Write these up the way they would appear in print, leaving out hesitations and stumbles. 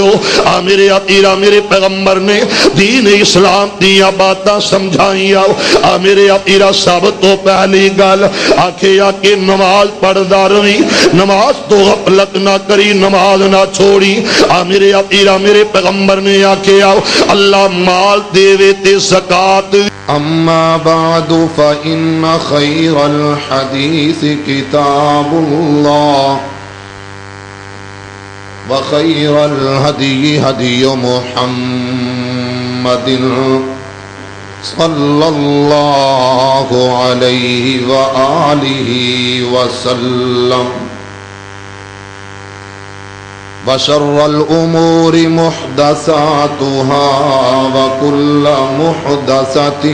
جو میرے عقیدہ میرے پیغمبر نے دین اسلام دیا باتاں سمجھائی میرے عقیدہ سب تو پہلی گل آکھیا کہ نماز پڑھدا رہی نماز تو غفلت نہ کری نماز نہ چھوڑی میرے عقیدہ میرے پیغمبر نے آکھیا اللہ مال دے تے زکات أما بعد فإن خير الحديث كتاب الله وخير الهدي هدي محمد صلى الله عليه وآله وسلم وشر الأمور محدثاتها وكل محدثة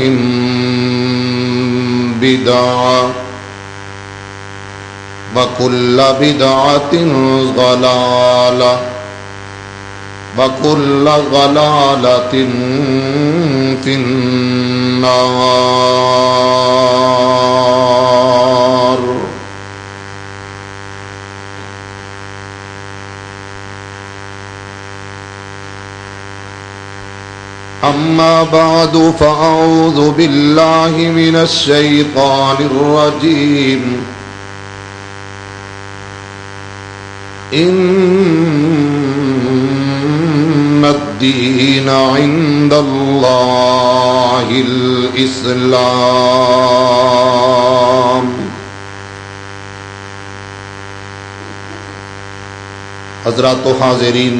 بدعة وكل بدعة ضلالة وكل ضلالة في النار أما بعد فأعوذ بالله من الشيطان الرجيم إن الدين عند الله الإسلام حضرات و حاضرین،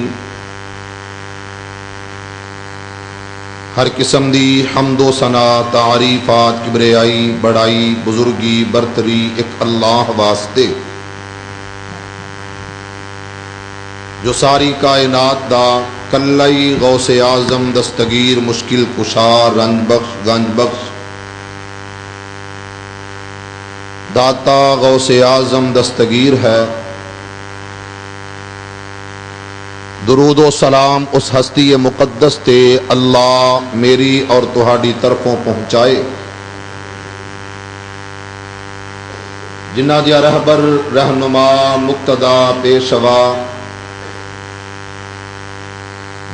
ہر قسم دی حمد و ثنا تعریفات کبریائی بڑائی بزرگی برتری ایک اللہ واسطے جو ساری کائنات دا کلئی غوث اعظم دستگیر مشکل کشا رنج بخش گنج بخش داتا غوث اعظم دستگیر ہے۔ درود و سلام اس ہستی مقدس تے اللہ میری اور تہاڈی طرفوں پہنچائے جنہ دیا رہبر رہنما مقتدا پیشوا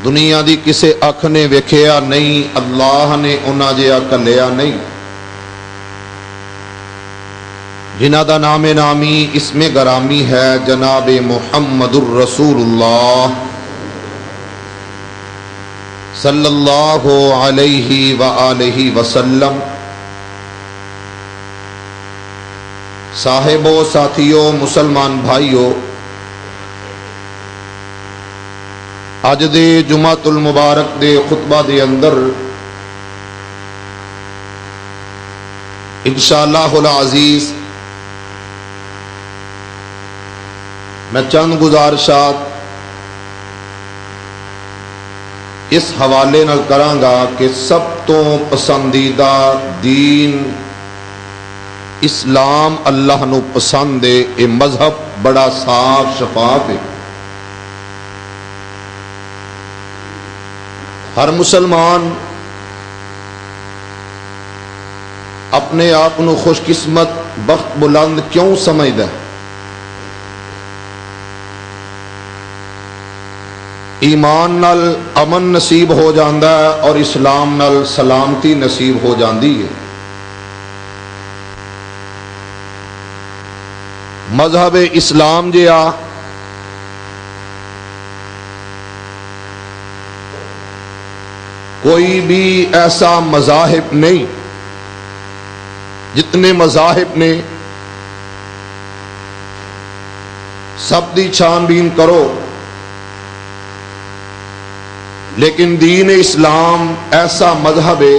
دنیا دی کسے اکھ نے ویکھیا نہیں، اللہ نے انہاں جیا کلیا نہیں، جنہ دا نام نامی اسم گرامی ہے جناب محمد الرسول اللہ صلی اللہ علیہ وآلہ وسلم۔ صاحبو ساتھیو مسلمان بھائیو، اج دے جمعۃ المبارک دے خطبہ دے اندر انشاءاللہ العزیز میں چند گزارشات اس حوالے نال کرانگا کہ سب تو پسندیدہ دین اسلام اللہ نو پسند ہے، یہ مذہب بڑا صاف شفاف ہے۔ ہر مسلمان اپنے آپ نو خوش قسمت بخت بلند کیوں سمجھدا ہے؟ ایمان نال امن نصیب ہو جاندہ ہے اور اسلام نال سلامتی نصیب ہو جاندی ہے۔ مذہب اسلام جیا کوئی بھی ایسا مذاہب نہیں، جتنے مذاہب نے سب دی چھان بین کرو، لیکن دین اسلام ایسا مذہب ہے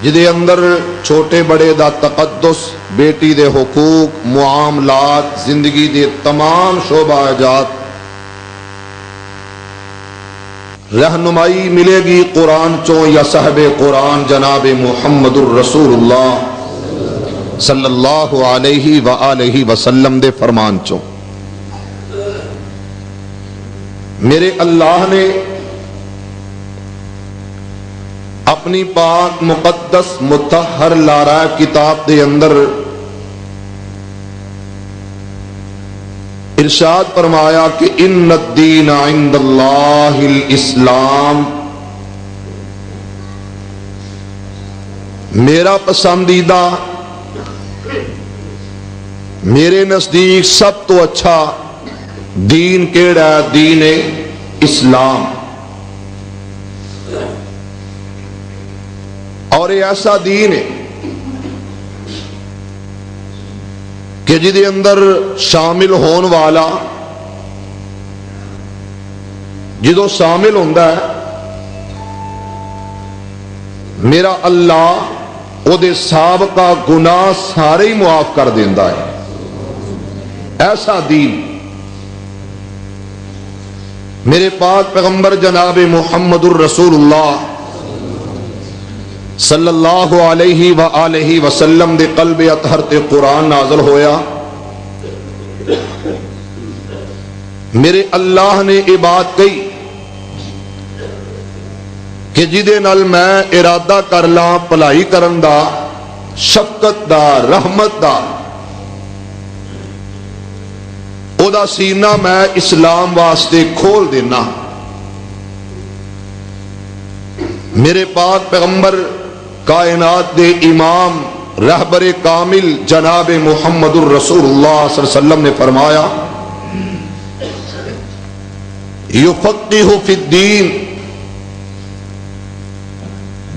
جدے اندر چھوٹے بڑے دا تقدس، بیٹی دے حقوق، معاملات، زندگی دے تمام شعبہ جات رہنمائی ملے گی قرآن چوں یا صاحب قرآن جناب محمد الرسول اللہ صلی اللہ علیہ وآلہ وسلم دے فرمان چوں۔ میرے اللہ نے اپنی پاک مقدس مطہر لارا کتاب دے اندر ارشاد فرمایا کہ ان الدین عند اللہ الاسلام، میرا پسندیدہ، میرے نزدیک سب تو اچھا دین کیڑا ہے؟ دین اسلام۔ اور یہ ایسا دین ہے کہ جدے اندر شامل ہون والا جدو شامل ہوتا ہے میرا اللہ او دے سابقہ گناہ سارے ہی معاف کر دیندہ ہے۔ ایسا دین میرے پاک پیغمبر جناب محمد الرسول اللہ صلی اللہ علیہ وآلہ وسلم دے قلب اطہر تے قرآن نازل ہویا۔ میرے اللہ نے یہ بات کہی کہ جدے نال میں ارادہ کر لاں پلائی کرن دا، شفقت دا، رحمت دا، او دا سینہ میں اسلام واسطے کھول دینا۔ میرے پاک پیغمبر کائنات دے امام رہبر کامل جناب محمد الرسول اللہ صلی اللہ علیہ وسلم نے فرمایا یفقہ فی الدین،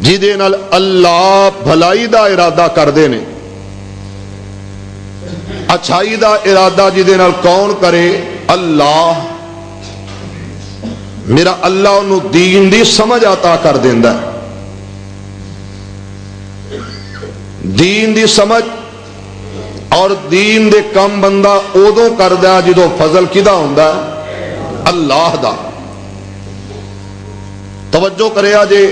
جدے نال اللہ بھلائی دا ارادہ کر دے نے، اچھائی دا ارادہ جدے نال کون کرے؟ اللہ۔ میرا اللہ انہوں دین دی سمجھ عطا کر دیندا ہے۔ دین دی سمجھ اور دین دے کم بندہ ادو کردا جدو فضل کدا ہوندا ہے؟ اللہ دا۔ توجہ کریا جے،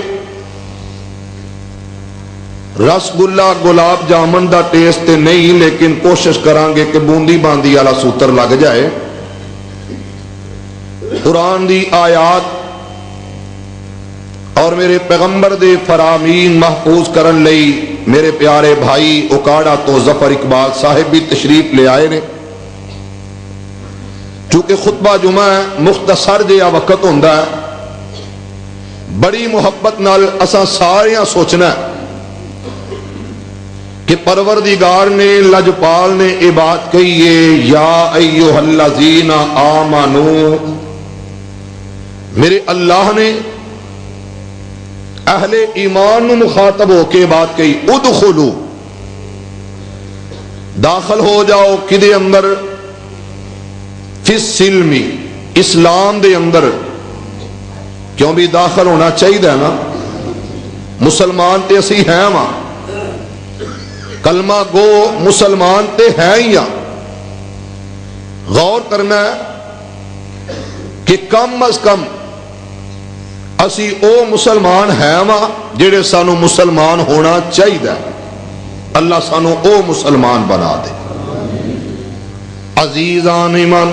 رس گلا گلاب جامن دا ٹیسٹ تے نہیں، لیکن کوشش کران گے کہ بوندی باندی والا سوتر لگ جائے۔ قرآن دی آیات اور میرے پیغمبر دے فرامین محفوظ کرن لئی میرے پیارے بھائی اکاڑا تو ظفر اقبال صاحب بھی تشریف لے آئے نے۔ چونکہ خطبہ جمعہ مختصر جہا وقت ہوندا ہے، بڑی محبت نال اساں ساریاں سوچنا ہے کہ پروردگار نے لجپال نے یہ بات کہی ہے یا ایھا الذین آمنو، میرے اللہ نے اہل ایمان نو مخاطب ہو کے بات کہی ادخلو، داخل ہو جاؤ کدے اندر؟ فی السلم، اسلام دے اندر۔ کیوں بھی داخل ہونا چاہیے نا، مسلمان تے اسی ہیں وہاں، کلمہ گو مسلمان تے ہیں ہی ہاں۔ غور کرنا ہے کہ کم از کم اسی او مسلمان ہیں وہاں جڑے سانو مسلمان ہونا چاہیے۔ اللہ سانو او مسلمان بنا دے۔ عزیزان ایمان،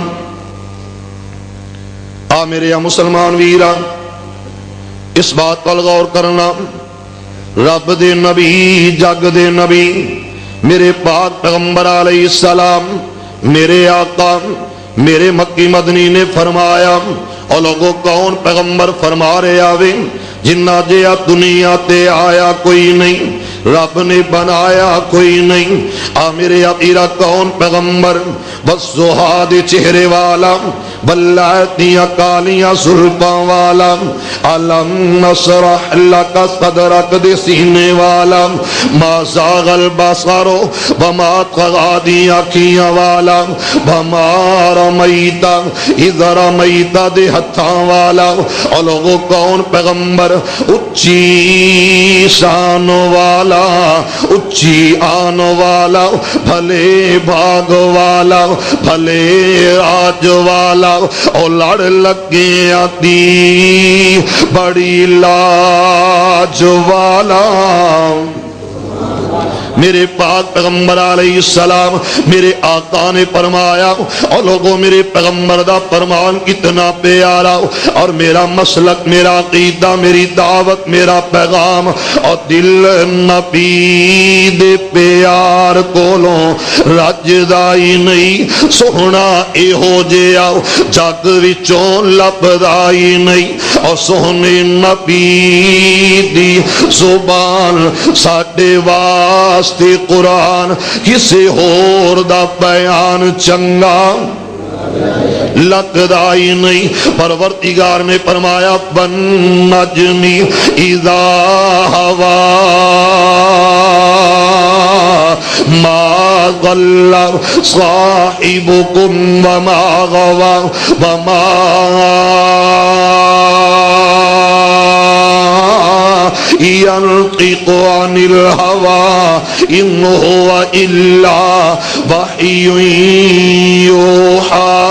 آ میرے مسلمان ویرا، اس بات پر غور کرنا، رب دے نبی، جگ دے نبی، میرے پاک پیغمبر علیہ السلام، میرے آقا، میرے مکی مدنی نے فرمایا، اور لوگوں کون پیغمبر فرما رہے آوے؟ جنہ جیا دنیا تے آیا کوئی نہیں، رب نے بنایا کوئی نہیں۔ آ میرے عقیرہ کون پیغمبر؟ بس زہاد چہرے والا، بلائتیاں کالیاں زلفاں والا، علم نشرح لک صدرک دے سینے والا، ما زاغ البصر وما طغى دی آنکھیاں والا، وما رمیت اذ رمیت دے ہتھاں والا۔ اور لوگوں کون پیغمبر؟ اچھی شان والا، اچھی آن والا، بھلے بھاگ والا، بھلے راج والا، اور لڑ لگے آتی بڑی لاج والا۔ میرے پاک پیغمبر علیہ السلام میرے آقا نے فرمایا اور لوگوں میرے پیغمبر دا فرمان کتنا پیارا اور میرا مسلک میرا عقیدہ میری دعوت میرا پیغام اور دل نبی دے پیار کولوں رجدا ہی نہیں سونا اے ہو جیا جگ وچوں لبدا ہی نہیں اور سونے نبی دی زبان ساڈے واسطے قرآن کسے ہور دا بیان چنگا لگدا ہی نہیں پروردگار نے فرمایا بن نجمی اذا ہوا ما ضل صاحبكم وما غوى وما ينطق عن الهوى إن هو إلا وحي يوحى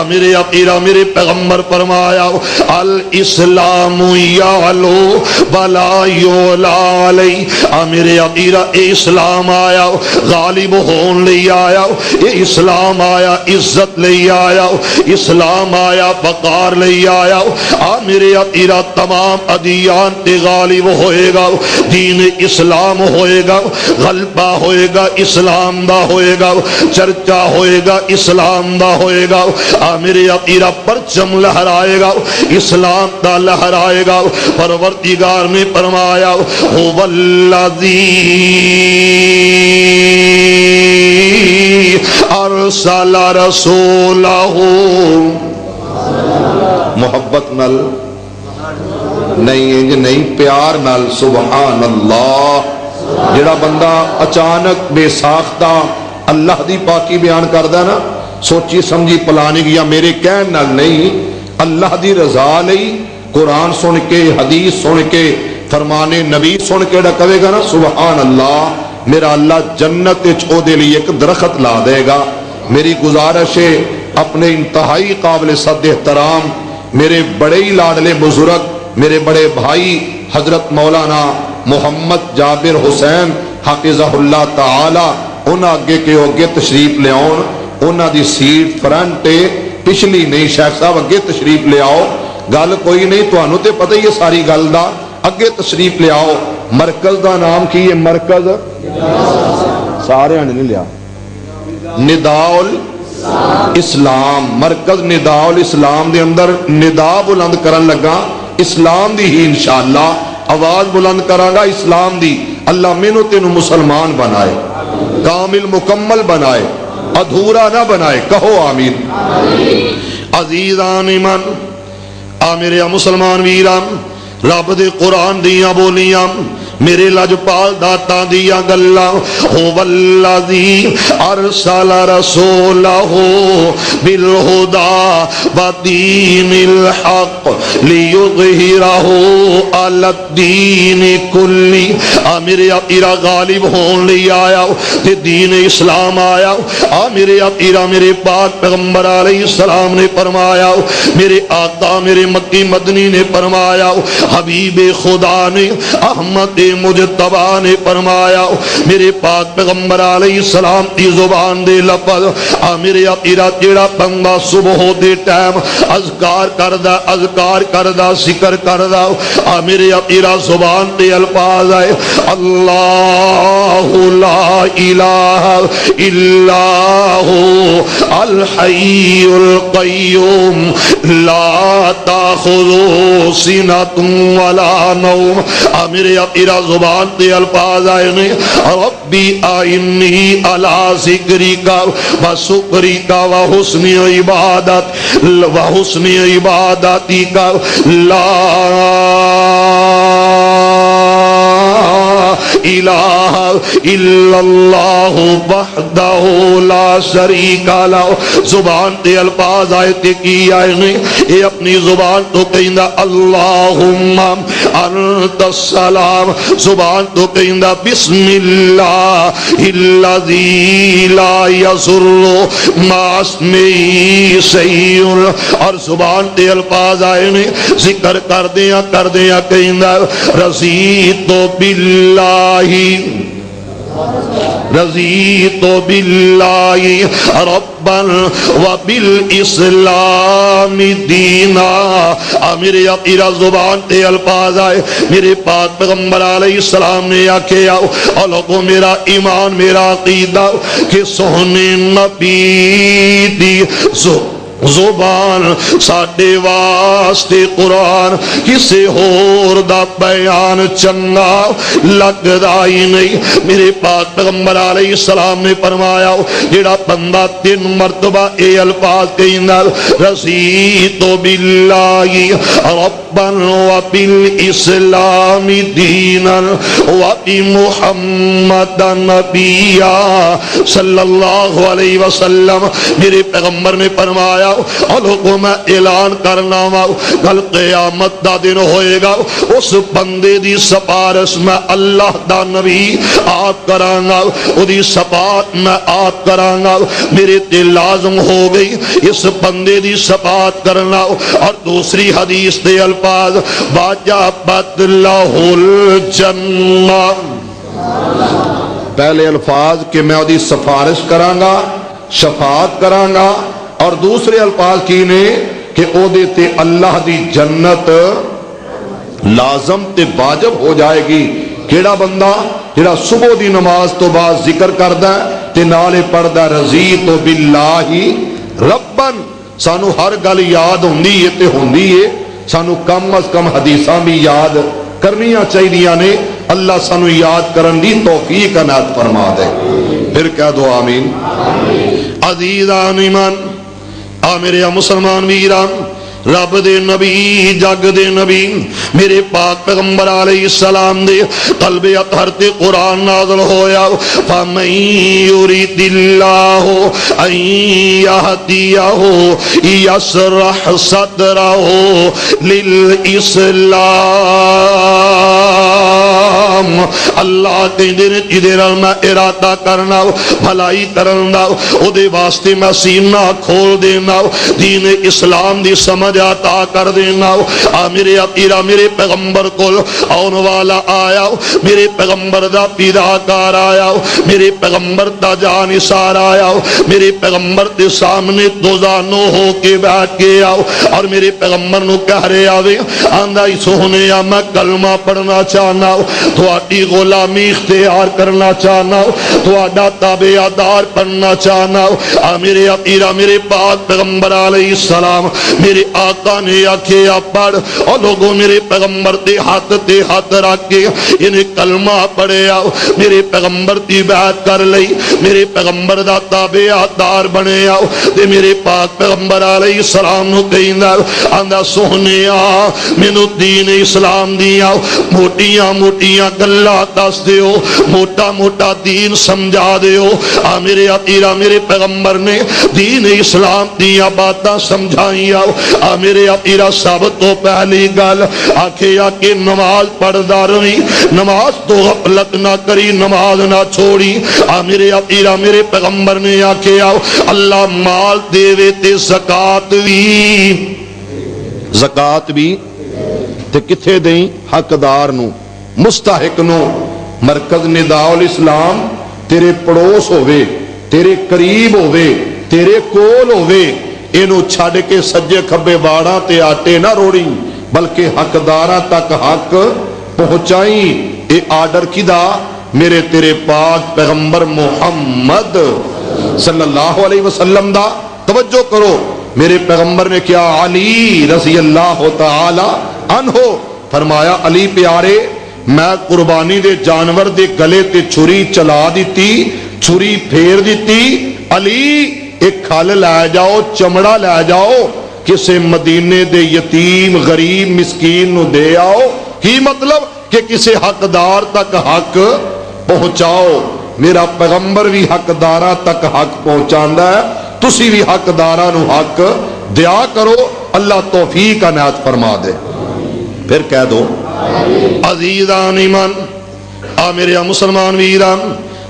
میرے عقیدہ میرے پیغمبر فرمایا الاسلام یعلو ولا یعلا علی میرے عقیدہ اے اسلام آیا غالب ہون لئی آیا اے اسلام آیا عزت لئی آیا اسلام آیا وقار لئی آیا میرے عقیدہ تمام ادیان تے غالب ہوئے گا دین اسلام ہوئے گا غلبہ ہوئے گا اسلام دا ہوئے گا چرچا ہوئے گا اسلام دا ہوئے گا میرے عقیدہ پرچم لہرائے گا اسلام دا لہرائے گا پروردگار نے فرمایا هو الذی ارسل رسولہ محبت نل نہیں نہیں پیار نل سبحان اللہ جڑا بندہ اچانک بے ساختہ اللہ دی پاکی بیان کردہ نا سوچی سمجھی پلاننگ یا میرے کہن نال نہیں اللہ دی رضا لئی قرآن سن کے حدیث سن کے فرمان نبی سن کے ڈکوے گا نا سبحان اللہ میرا اللہ جنت او دے لیے ایک درخت لا دے گا میری گزارش ہے اپنے انتہائی قابل صد احترام میرے بڑے ہی لاڈلے بزرگ میرے بڑے بھائی حضرت مولانا محمد جابر حسین حافظہ اللہ تعالی انہاں اگے کے اگے تشریف لے آؤ انہاں دی سیٹ فرنٹ پچھلی نہیں شیخ صاحب اگے تشریف لے آؤ گل کوئی نہیں تانوں تے پتہ ہی ہے ساری گل دا اگے تشریف لے آؤ مرکز دا نام کی ہے مرکز سارے نے نہیں لیا نداء الاسلام مرکز نداء الاسلام دے اندر ندا بلند کرن لگا اسلام دی ہی انشاءاللہ آواز بلند کراں گا اسلام دی اللہ مینوں تینوں مسلمان بنائے کامل مکمل بنائے ادھورا نہ بنائے کہو آمین عزیزان من میرے مسلمان ویران رب دے قرآن دیاں بولیاں میرے لجپال داتا دیا گلا هو الذی ارسل رسولہ بالہدی ودین الحق لیظہرہ علی الدین کلی میرے عقیدہ غالب ہون لئی آیا تے دین اسلام آیا میرے عقیدہ میرے پاک پیغمبر علیہ السلام نے فرمایا میرے آقا میرے مکی مدنی نے فرمایا حبیب خدا نے احمد مجتبہ نے فرمایا میرے پاک پیغمبر علیہ السلام کی زبان دے لفظ میرے عقیدہ جیڑا بندہ صبح دے ٹائم اذکار کردہ ذکر کردہ میرے عقیدہ زبان دے الفاظ ہے اللہ لا الہ الا هو الحی القیوم لا تاخذو سنۃ ولا نوم میرے عقیدہ زبان دے الفاظ آئے نے ربی آئینی علی ذکرکا و شکرکا و حسن عبادتی کا لا الہ الا اللہ وحدہ لا شریک لہ. زبان تے الفاظ آئے تے کی آئے نے اے اپنی زبان تو کہندا اللہم انت السلام, زبان تو کہندا بسم اللہ الذی لا یضر مع اسمہ شیء, اور زبان تے الفاظ آئے نے ذکر کردیاں کہندا رضیت باللہ رضیت باللہ ربا وبالاسلام دینا. میرے عقیدہ زبان تے الفاظ آئے میرے پاک پیغمبر علیہ السلام نے آکھے آؤ اور لوگوں میرا ایمان میرا عقیدہ کہ سونے نبی دی زبان ساڈے واسطے قرآن کسے ہور دا بیان چنگا لگدا ہی نہیں. میرے پاک پیغمبر علیہ السلام نے فرمایا جڑا بندہ 3 مرتبہ اے الفاظ کہندا رضیت باللہ ربا وبالاسلام دینا وبمحمد نبیا صلی اللہ علیہ وسلم, میرے پیغمبر نے فرمایا اور لوگوں میں اعلان کرنا وا کل قیامت دا دن ہوئے گا, اس بندے دی سفارش میں اللہ دا نبی آپ کراں گا, او دی شفاعت میں آپ کراں گا. میرے تے لازم ہو گئی اس بندے دی شفاعت کرنا. اور دوسری حدیث دے الفاظ واجبت لہ الجنہ, پہلے الفاظ کہ میں دی سفارش کراں گا شفاعت کراں گا, اور دوسرے الفاظ کی نے کہ او دے تے اللہ دی جنت لازم تے واجب ہو جائے گی. کیڑا بندہ جڑا صبح دی نماز تو بعد ذکر کردا ہے تے نالے پڑھدا رضیت باللہ ربن. سانو ہر گل یاد ہوندی ہے تے ہوندی ہے, سانو کم از کم حدیثاں بھی یاد کرنیاں چاہیے نے. اللہ سانو یاد کرن دی توفیق عنایت فرما دے. پھر کہہ دو آمین. عزیزان ایمان, آ میرے مسلمان ویران, رب دے نبی جگ دے نبی میرے پاک پیغمبر علیہ السلام دے قلب اطہر تے قرآن نازل ہویا. فَمَن يُرِدِ اللَّهُ أَن يَهْدِيَهُ يَشْرَحْ صَدْرَهُ لِلْإِسْلَامِ. اللہ کے دن ادھر میں ارادہ کرنا بھلائی کرنا او دے واسطے میں سینہ کھول دینا, دین اسلام دی سمجھ عطا کر دینا. میرے عقیدہ میرے پیغمبر کول آن والا آیا, میرے پیغمبر دا پیداکار آیا, میرے پیغمبر دا جانثار آیا, میرے پیغمبر دے سامنے دوزانو ہو کے بیٹھ کے آؤ, اور میرے پیغمبر نو کہہ رہے آوے آندہ سونے میں کلمہ پڑھنا چاہنا, تھوڑی غلامی اختیار کرنا چاہنا, تھوڑا تابعدار پڑھنا چاہنا. میرے عقیدہ میرے پاک پیغمبر علیہ السلام میرے آقا نے آکھیا پڑھ, اور لوگوں میرے پیغمبر تے ہاتھ رکھ کے انہیں کلمہ پڑھے آؤ. میرے پیغمبر دی بیعت کر لئی, میرے پیغمبر دا تابعدار بنے آؤ. تے میرے پاک پیغمبر علیہ السلام نو کہندا آندا سونیا مینوں دین اسلام دیاں موٹیاں موٹیاں گلاں دس دیو, موٹا موٹا دین سمجھا دیو. میرے عقیدہ میرے پیغمبر نے دین اسلام دیاں باتاں سمجھائیاں. میرے عقیدہ سب تو پہلی گل آکھیا کہ نماز پڑھدا رہی, نماز تو غفلت نہ کری, نماز نہ چھوڑی. میرے عقیدہ میرے پیغمبر نے آکھیا اللہ مال دے تے زکات بھی تے کتھے دیں حقدار نو مستحق نو. مرکز نداء الاسلام تیرے پڑوس ہووے, تیرے قریب ہووے, تیرے کول ہووے, اینو چھڑ کے سجے کھبے باڑاں تے آٹے نہ روڑی بلکہ حقداراں تک حق پہنچائیں. اے آرڈر کدا میرے تیرے پاک پیغمبر محمد صلی اللہ علیہ وسلم دا. توجہ کرو, میرے پیغمبر نے کیا علی رضی اللہ تعالی عنہ فرمایا علی پیارے میں قربانی دے جانور دے گلے تے چھری چلا دیتی, چھری پھیر دیتی, علی ایک کھال لے جاؤ, چمڑا لے جاؤ, کسے مدینے دے یتیم غریب مسکین نو دے آؤ. کی مطلب کہ کسی حقدار تک حق پہنچاؤ. میرا پیغمبر بھی حقداراں تک حق پہنچاندا ہے, تسی بھی حقداراں نو حق دیا کرو. اللہ توفیق عنایت فرما دے. پھر کہہ دو عزیزان ایمان, آ میرے مسلمان ویران,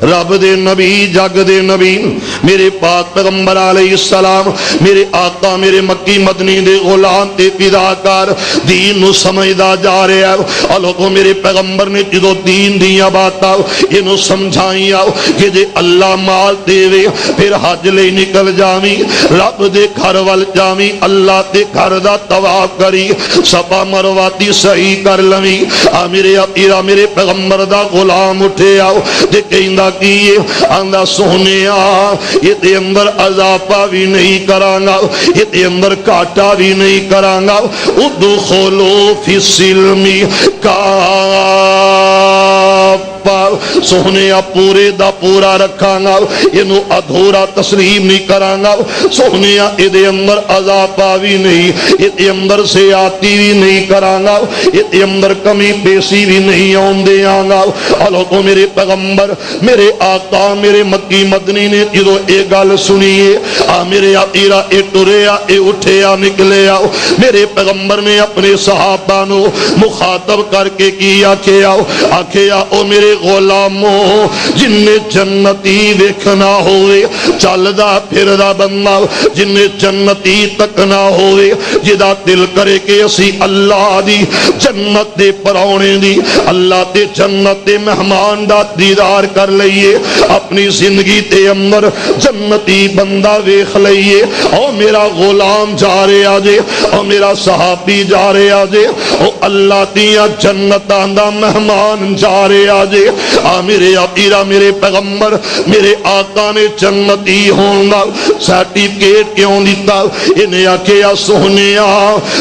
رب دے نبی جگ دے نبی میرے پاک پیغمبر علیہ السلام, میرے آقا میرے مکی مدنی دے غلام تے فداکار دین نو سمجھدا جا رہا ہے. اور لوگوں میرے پیغمبر نے جدو دین دیاں باتاں اینو سمجھائیاں کہ جے اللہ مال دے وے پھر حج لے نکل جاویں, رب دے گھر ول جاویں, اللہ دے گھر دا طواف کری, صفا مروہ دی صحیح کر لویں. آ میرے اپیرا میرے پیغمبر دا غلام اٹھے آؤ تے کہندا کیے آندا سونیا یہ دے اندر اضافہ بھی نہیں کرانگا, یہ دے اندر کاٹا بھی نہیں کرانگا. ادخلوا فی السلم سونیا پورے دا پورا رکھاں گا, اینو ادھورا تسلیم نہیں کرانگا. سونیا ادھے اندر اضافہ بھی نہیں, ادھے اندر سیاتی بھی نہیں کرانگا, ادھے اندر کمی پیسی بھی نہیں آندے آنگا. اللہ میرے پیغمبر میرے آقا میرے مکی مدنی نے جدو اے گل سنیے آ میرے آقیرہ اے ٹریا اے اٹھیا نکلے آؤ. میرے پیغمبر نے اپنے صحابہ نو مخاطب کر کے کیا کہ او میرے غلاموں جن نے جنتی دیکھنا ہوئے چلدا پھردا بندہ, جن نے جنتی تکنا ہوئے, جدا دل کرے کہ اسی اللہ دی جنت دے پراؤنے دی اللہ دے جنت دے مہمان دا دیدار کر لئیے, اپنی زندگی تے اندر جنتی بندہ ویکھ لئیے. او میرا غلام جا رہے آجے, او میرا صحابی جا رہے آجے, او اللہ دیا جنتاں دا مہمان جا رہے آجے. آ میرے آقیرہ میرے پیغمبر میرے آقا نے جنتی ہونا سرٹیفکیٹ کیوں دیتا, انہیں آکھیا سونیا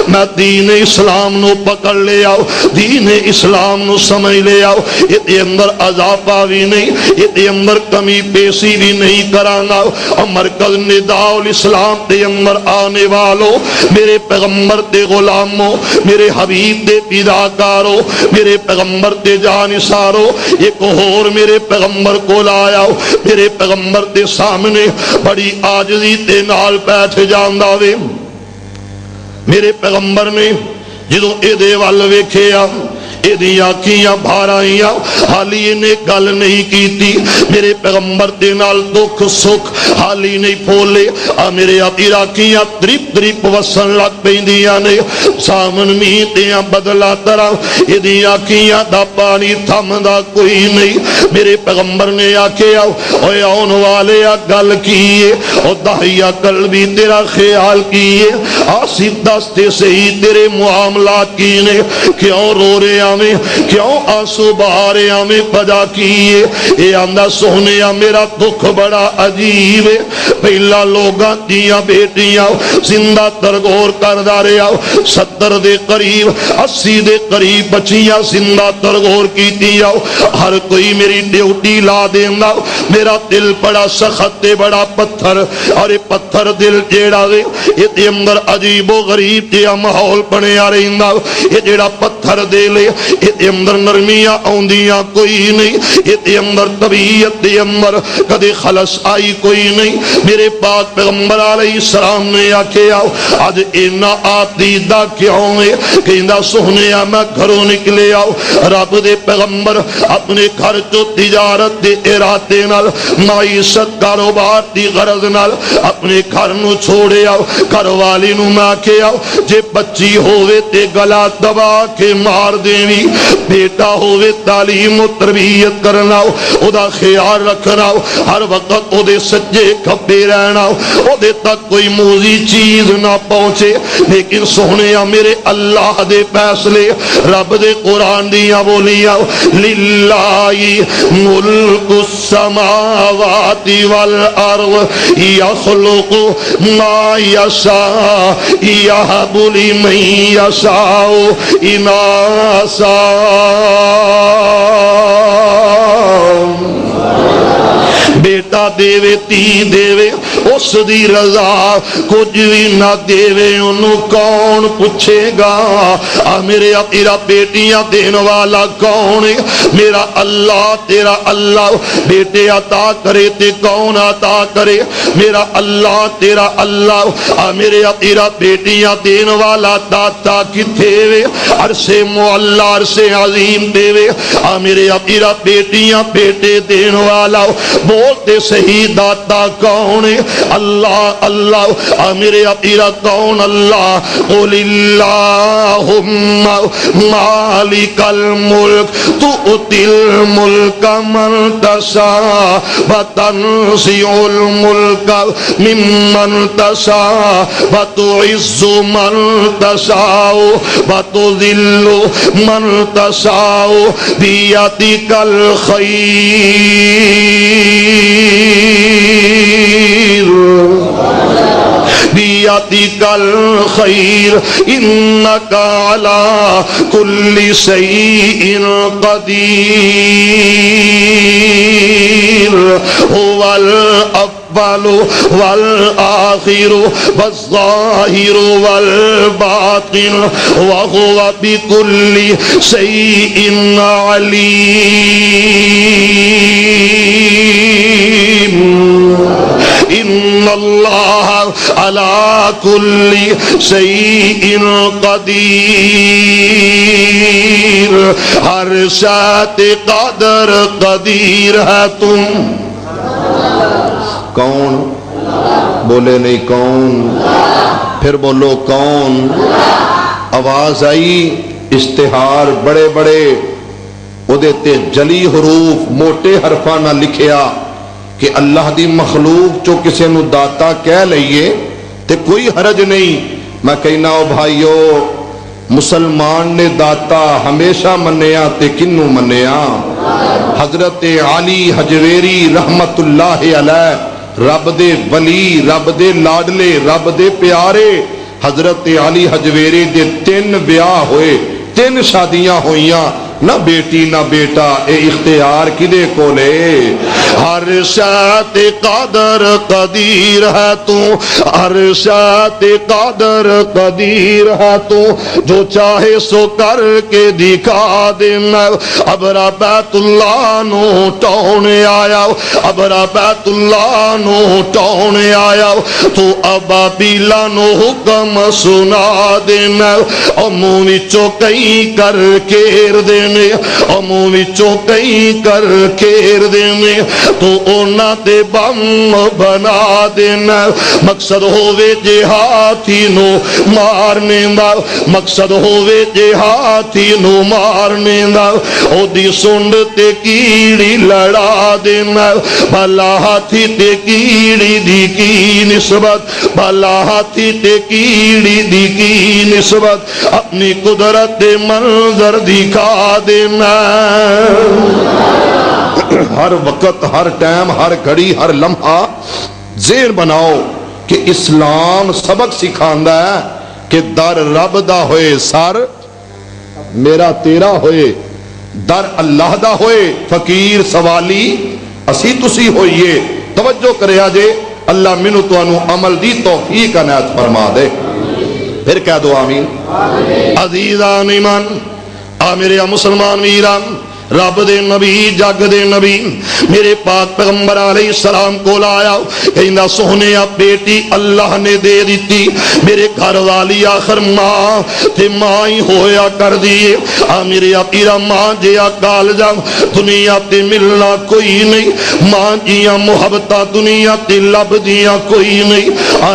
میں دین اسلام نو پکڑ لے آؤ, دین اسلام نو سمجھ لے آؤ, یہ اندر اضافہ بھی نہیں, یہ اندر کمی پیسی بھی نہیں کرانا. اور مرکز نداء الاسلام تے اندر آنے والوں میرے پیغمبر تے غلاموں میرے حبیب تے فداکاروں میرے پیغمبر تے جانثاروں, ایک اور میرے پیغمبر کو لایا, میرے پیغمبر تے سامنے بڑی عاجزی تے نال بیٹھ جاندا وے. میرے پیغمبر نے جدو اے دے وال ویکھیا ایدی آنکھیاں بھار آئیاں, حالی انہیں گل نہیں کیتی. میرے پیغمبر دے نال دکھ سکھ حالی نہیں پھولے. میرے آقیر آنکھیاں دریپ دریپ وسن لگ پیندیاں نے, سامن میتیاں بدلا طرح ایدی آنکھیاں دا پانی تھم دا کوئی نہیں. میرے پیغمبر نے آکھے اوے آن والے گل کیے, او دہیا قلبی تیرا خیال کیے, آصف دستے سے ہی تیرے معاملات کینے, کیوں رو رہے میں کیوں آنسو بہارے ہمیں پجا کیے. اے آندہ سونیا میرا دکھ بڑا عجیب ہے, پہلا لوگاں دیاں بیٹیاں زندہ ترگور کردہ رہے آؤ, 70 دے قریب 80 دے قریب بچیاں زندہ ترگور کی دیاؤ. ہر کوئی میری ڈیوٹی لا دینا, میرا دل بڑا سخت دے بڑا پتھر, اور یہ پتھر دل جیڑا دے یہ اندر عجیب و غریب دیا محول بنے آ رہی نا. یہ جیڑا پتھر دے لے یہ اندر نرمیاں آندیاں کوئی نہیں, یہ اندر طبیعت دے اندر کدے خلص آئی کوئی نہیں. میرے پاک پیغمبر علیہ السلام نے آکھے آؤ آج اینا آپ دیدہ کیوں ہے, کہندہ سونیا میں گھروں نکلے آؤ. رب دے پیغمبر اپنے گھر جو تجارت دے ارادے نال معیشت کاروبار دی غرض نال اپنے گھر نو چھوڑے آؤ. گھر والی نو میں آکھے آؤ جے بچی ہوئے تے گلا دبا کے مار دیں, بیٹا ہوئے تعلیم و تربیت کرنا, او دا خیال رکھنا, ہر وقت او دے سجے کھپے رہنا, او دے تک کوئی موزی چیز نہ پہنچے. لیکن سونیا میرے اللہ دے فیصلے رب دے قرآن دیاں بولیاں, للہ ملک السماوات والارض یخلق ما یشاء یہب لمن یشاء اناسا. بیٹا دے وے تی دے وے, اس دی رضا کچھ بھی نہ دیوے انہوں کون پوچھے گا؟ میرے تیرا بیٹیاں دین والا کون ہے؟ میرا اللہ تیرا اللہ، بیٹے عطا کرے تے کون عطا کرے؟ میرا اللہ تیرا اللہ، میرے تیرا بیٹیاں دین والا داتا کتھے وے؟ عرصے معلا عرصے عظیم دے وے، میرے تیرا بیٹیاں بیٹے دین والا بولتے صحیح داتا کون ہے؟ اللہ اللہ، میرے تیرا کون اللہ؟ قل اللہم مالک الملک تؤتی الملک من تشاء وتنزع الملک ممن تشاء وتعز من تشاء وتذل من تشاء بیدک الخیر بیدک الخیر انک علی کل شیء قدیر هو الأول والآخر والظاهر والباطن وهو بكل شيء عليم ان اللہ علی کل شیء قدیر، ہر شے قدر قدیر ہے تم۔ کون؟ بولے نہیں کون؟ پھر بولو کون؟ آواز آئی، اشتہار بڑے بڑے اودے تے جلی حروف موٹے حرفاں نہ لکھیا کہ اللہ دی مخلوق چو کسے نو داتا کہہ لئیے تے کوئی حرج نہیں۔ میں کہنا او بھائیو، مسلمان نے داتا ہمیشہ منیا تے کنو منیا؟ حضرت علی حجویری رحمت اللہ علیہ، رب دے ولی، رب دے لاڈلے، رب دے پیارے۔ حضرت علی حجویری دے 3 بیاہ ہوئے، 3 شادیاں ہوئیاں، نہ بیٹی نہ بیٹا، اے اختیار کدے کو لے؟ ہر شے قدر قدیر ہے تو، ہر شے قدر قدیر ہے تو، جو چاہے سو کر کے دکھا دینا۔ ابرا بیت اللہ نو ٹون آیا، ابرا بیت اللہ نو ٹون آیا، تو ابابیلا نو حکم سنا دینا، او منہ وچوں کئی کر کیر دینا، منہ وچوں کئی کر کیر دینے، تو اونا تے بم بنا دینا۔ مقصد ہووے جے ہاتھی نو مارنے دا، مقصد ہووے جے ہاتھی نو مارنے دا، او دی سنڈ تے کیڑی لڑا دینا۔ بھلا ہاتھی تے کیڑی دی کی نسبت، بھلا ہاتھی تے کیڑی دی کی نسبت، اپنی قدرت دے منظر دکھا دینا۔ ہر وقت، ہر ٹائم، ہر گھڑی، ہر لمحہ ذہن بناؤ کہ اسلام سبق سکھاندا ہے کہ در رب دا ہوئے سر میرا تیرا ہوئے، در اللہ دا ہوئے فقیر سوالی اسی تسی ہوئیے۔ توجہ کریا جے، اللہ منو تو انو عمل دی توفیق عنایت فرما دے۔ پھر کہہ دو آمین۔ عزیزان ایمان، میرے مسلمان ویران، رب دے نبی، جگ دے نبی میرے پاک پیغمبر علیہ السلام کو لایا، کہندا سونے بیٹی اللہ نے دے دیتی، میرے گھر والی آخر ماں تے ماں ہی ہویا کر دیے۔ میرے پیرا ماں جیا کالجا دنیا تے ملنا کوئی نہیں، ماں جیاں محبتہ دنیا تے لب دیاں کوئی نہیں۔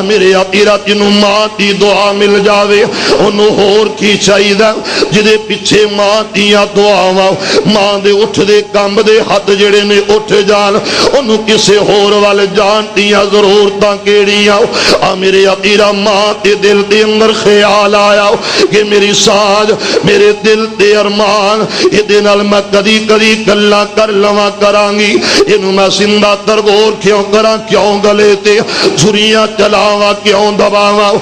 میرے پیرا جنوں ماں دی دعا مل جاوے انہوں ہور کی چاہیے، جدے پیچھے ماں دیاں دعاواں، ماں دے اٹھ دے کمب دے ہاتھ جڑے نے اٹھ جان، انہوں کسے ہور والے جان دیاں ضرورتاں کیڑیاں۔ میرے پیرا ماں تے دل دے اندر خیال آیا کہ میری ساج، میرے دل دے ارمان، یہ دنال میں کدی کدی گلاں کر لواں کرانگی، انہوں میں زندہ ترغور کیوں کراں، کیوں گلے تے جھریاں چلاواں، کیوں دباواں۔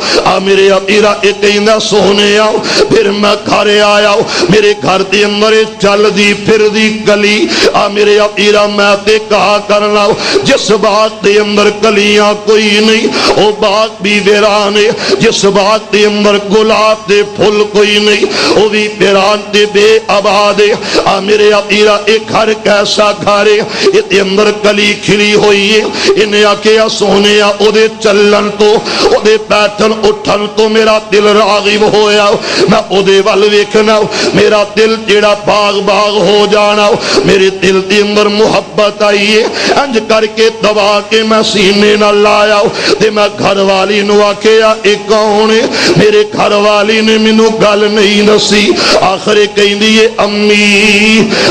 میرے پیرا ایک کہندا سونے آؤ، پھر میں گھر آیا، میرے گھر دے اندر چل دی پھر دی کلی میرے اپیرا میں تے کہا کرنا جس باغ دے اندر کلیاں کوئی نہیں او باغ بھی ویران ہے، جس باغ دے اندر گلاب دے پھول کوئی نہیں او بھی ویران تے بے آباد ہے میرے اپیرا ایک گھر کیسا گھر ہے تے اندر کلی کھلی ہوئی ہے انہیں آکھیا سونیا او دے چلن تو او دے بیٹھن اٹھن تو میرا دل راغب ہویا میں او دے وال ویکھنا میرا دل جیڑا باغ باغ ہو جانا میرے دل دے اندر محبت آئی ہے انج کر کے دبا کے میں سینے نہ لایا تے میں گھر والی نو آکھیا اے کون ہے میرے گھر والی نے مینوں گل نہیں دسی آخر کہندی ہے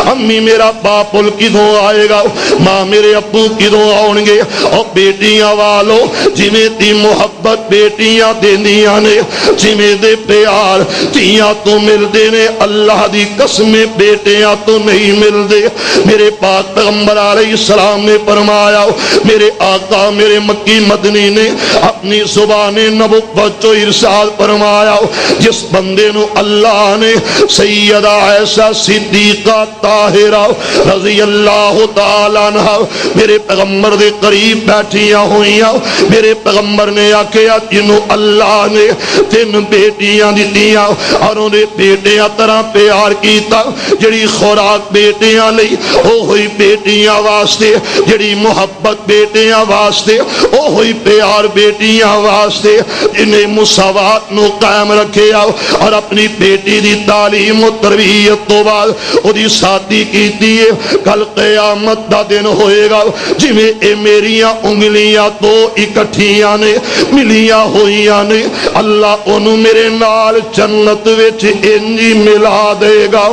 امی میرا باپل کدوں آئے گا ماں میرے ابو کدوں آؤں گے اور بیٹیاں والو جویں دی محبت بیٹیاں دیندیاں نے جویں دے پیار تیاں تو مل دے نے اللہ دی قسم بیٹیاں تو نہیں مل دے میرے پاک پیغمبر علیہ السلام نے فرمایا میرے آقا میرے مکی مدنی نے اپنی زبان نبوت جو ارشاد فرمایا جس بندے نو اللہ نے سیدہ عائشہ صدیقہ طاہرہ رضی اللہ تعالیٰ عنہ میرے پیغمبر دے قریب بیٹھیاں ہوئیاں میرے پیغمبر نے آکھیا جنہوں اللہ نے 3 بیٹیاں دیتیاں اور انہیں بیٹیاں طرح پیار کیتا جڑی خوراک بیٹیاں لئی او ہوئی بیٹیاں واسطے جڑی محبت بیٹیاں واسطے او ہوئی پیار بیٹیاں واسطے انہیں مساوات نو قائم رکھے اور اپنی بیٹی دی تعلیم و تربیت تو بعد او دی ساتھی کیتی ہے کل قیامت دا دن ہوئے گا جویں اے میریاں انگلیاں تو اکٹھیاں نے ملیاں ہوئیاں نے اللہ انہوں میرے نال جنت وچ انجی ملا دے گا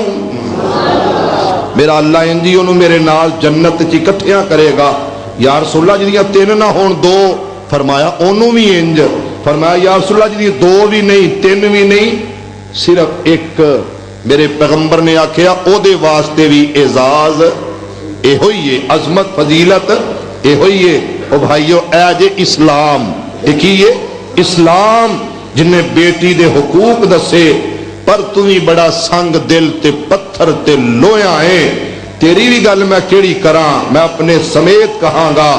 میرا اللہ انجی انہوں میرے نال جنت چ اکٹھیاں کرے گا یا رسول اللہ جدیاں 3 نہ ہون 2 فرمایا انہوں بھی انج فرمایا یا رسول اللہ جدیاں 2 بھی نہیں 3 بھی نہیں صرف ایک میرے پیغمبر نے آکھیا او دے واسطے بھی اعزاز اے ہوئیے عظمت فضیلت اے ہوئیے او بھائیو اے جے اسلام ایک ہی اسلام جن نے بیٹی دے حقوق دسے پر تمہیں بڑا سنگ دل تے پتھر تے لویا ہے تیری بھی گل میں کیڑی کراں میں اپنے سمیت کہاں گا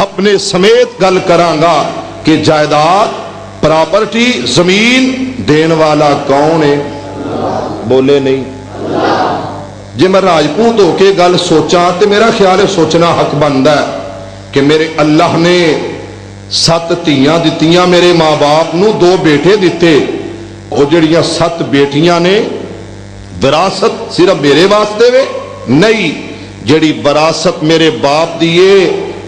اپنے سمیت گل کراں گا کہ جائیداد پراپرٹی زمین دین والا کون ہے بولے نہیں جی میں راجپوت ہو کے گل سوچاں تے میرا خیال ہے سوچنا حق بندا ہے کہ میرے اللہ نے 7 دھیاں دتیاں میرے ماں باپ نو 2 بیٹے دیتے وہ جڑیاں 7 بیٹیاں نے وراثت صرف میرے واسطے وے نہیں جڑی وراثت میرے باپ دیے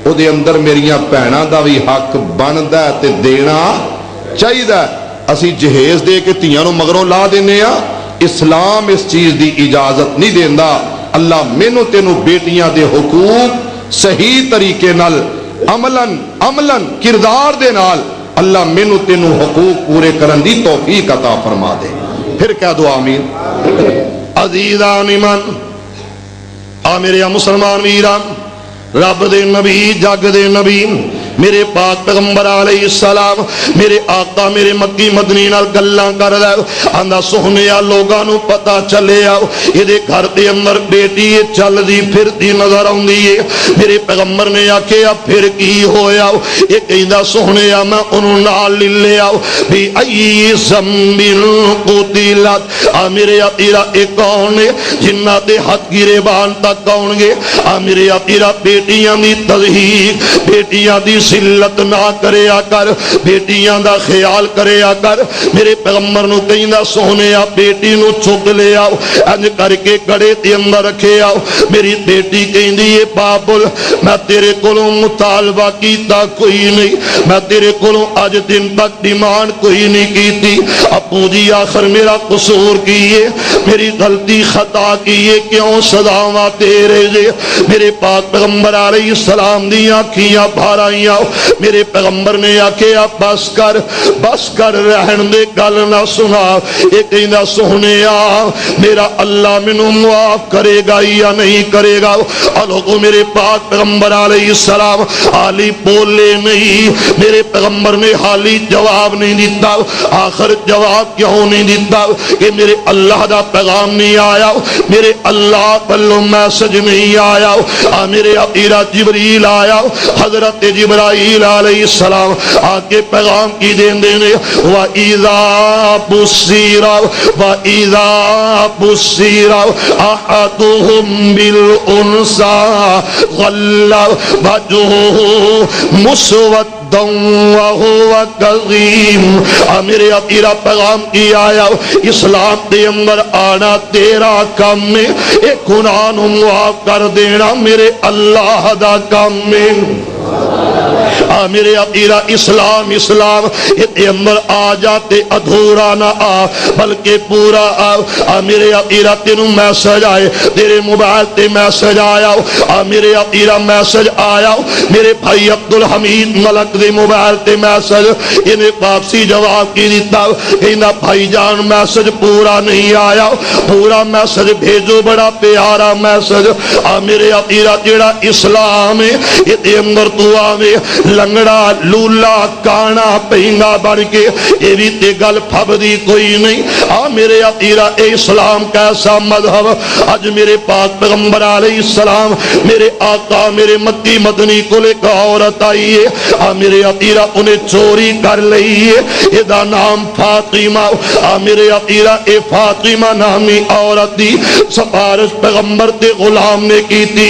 او دے اندر میریاں بھیناں دا بھی حق بندا ہے تے دینا چاہیے اسی جہیز دے کے دھیاں نو مگروں لا دینے ہاں اسلام اس چیز دی اجازت نہیں دیندا اللہ مینوں تینوں بیٹیاں دے حقوق صحیح طریقے نال عملاً کردار دے نال اللہ مینوں تینوں حقوق پورے کرن دی توفیق عطا فرما دے پھر کہہ دو آمین عزیزان ایمان میرے مسلمان ویران رب دے نبی جگ دے نبی میرے پاک پیغمبر علیہ السلام میرے آقا میرے مکی مدنی نال گلاں کر رہا آندا سونیا لوگاں نو پتہ چلے آؤ یہ گھر دے اندر بیٹی چل دی پھر دی نظر آندی ہے میرے پیغمبر نے آکھیا پھر کی ہویا یہ کہندا سونیا میں انہوں نال لے آؤ بھی ای ذنب قتلت میرے تیرا ایک کون ہے جنہ دے ہاتھ گریبان تک آؤں گے میرے تیرا بیٹیاں دی تضحیق بیٹیاں دی ذلت نہ کریا کر بیٹیاں دا خیال کریا کر میرے پیغمبر نو کہندا سونیا بیٹی نو چک لے آؤ انج کر کے گڑے تے اندر رکھے آؤ میری بیٹی کہندی اے بابل میں تیرے کولوں مطالبہ کیتا کوئی نہیں میں تیرے کولوں اج دن تک ڈیمانڈ کوئی نہیں کیتی ابو جی آخر میرا قصور کیے میری غلطی خطا کیے کیوں سزاواں تیرے جے میرے پاک پیغمبر علیہ السلام دی آنکھیاں بھر آئیاں آؤ. میرے پیغمبر نے آکھیا بس کر رہن دے گل نہ سنا. ایک کہندا سونے میرا اللہ مینوں معاف کرے گا یا نہیں کرے گا. لوگوں میرے پاک پیغمبر علیہ السلام حالی بولے نہیں. میرے پیغمبر نے حالی جواب نہیں دیتا. آخر جواب کیوں نہیں دیتا کہ میرے اللہ دا پیغام نہیں آیا, میرے اللہ پلو میسج نہیں آیا. میرے اپیرا جبریل آیا, حضرت جبرائیل علیہ السلام آ کے پیغام کی دین دینے. وَإِذَا بُشِّرَ أَحَدُهُم بِالْأُنثىٰ ظَلَّ وَجْهُهُ مُسْوَدًّا وَهُوَ كَظِيمٌ. میرے اپیرا پیغام کی آیا, اسلام دے اندر آنا تیرا کام میں, ایک گناہ نو معاف کر دینا میرے اللہ دا کام میں. میرے اپیرا اسلام یہ اندر آ جاتے ادھورا نہ آ بلکہ پورا آ. میرے اپیرا تینوں میسج آئے, تیرے موبائل تے میسج آیا. میرے اپیرا میسج آیا میرے بھائی عبدالحمید ملک دے موبائل تے میسج. انہیں واپسی جواب کی دیتا کہنا بھائی جان میسج پورا نہیں آیا, پورا میسج بھیجو, بڑا پیارا میسج. میرے اپیرا جیڑا اسلام ہے یہ اندر تو آوے لنگڑا لولا کانا پہنگا بن کے یہ بھی تے گل پھبدی کوئی نہیں. میرے اپیرا اے اسلام کیسا مذہب. آج میرے پاک پیغمبر علیہ السلام میرے آقا میرے مکی مدنی کو لے کا عورت آئی ہے. میرے اپیرا انہیں چوری کر لئی ہے, یہ نام فاطمہ. میرے اپیرا اے فاطمہ نامی عورت دی سفارش پیغمبر تے غلام نے کی تھی,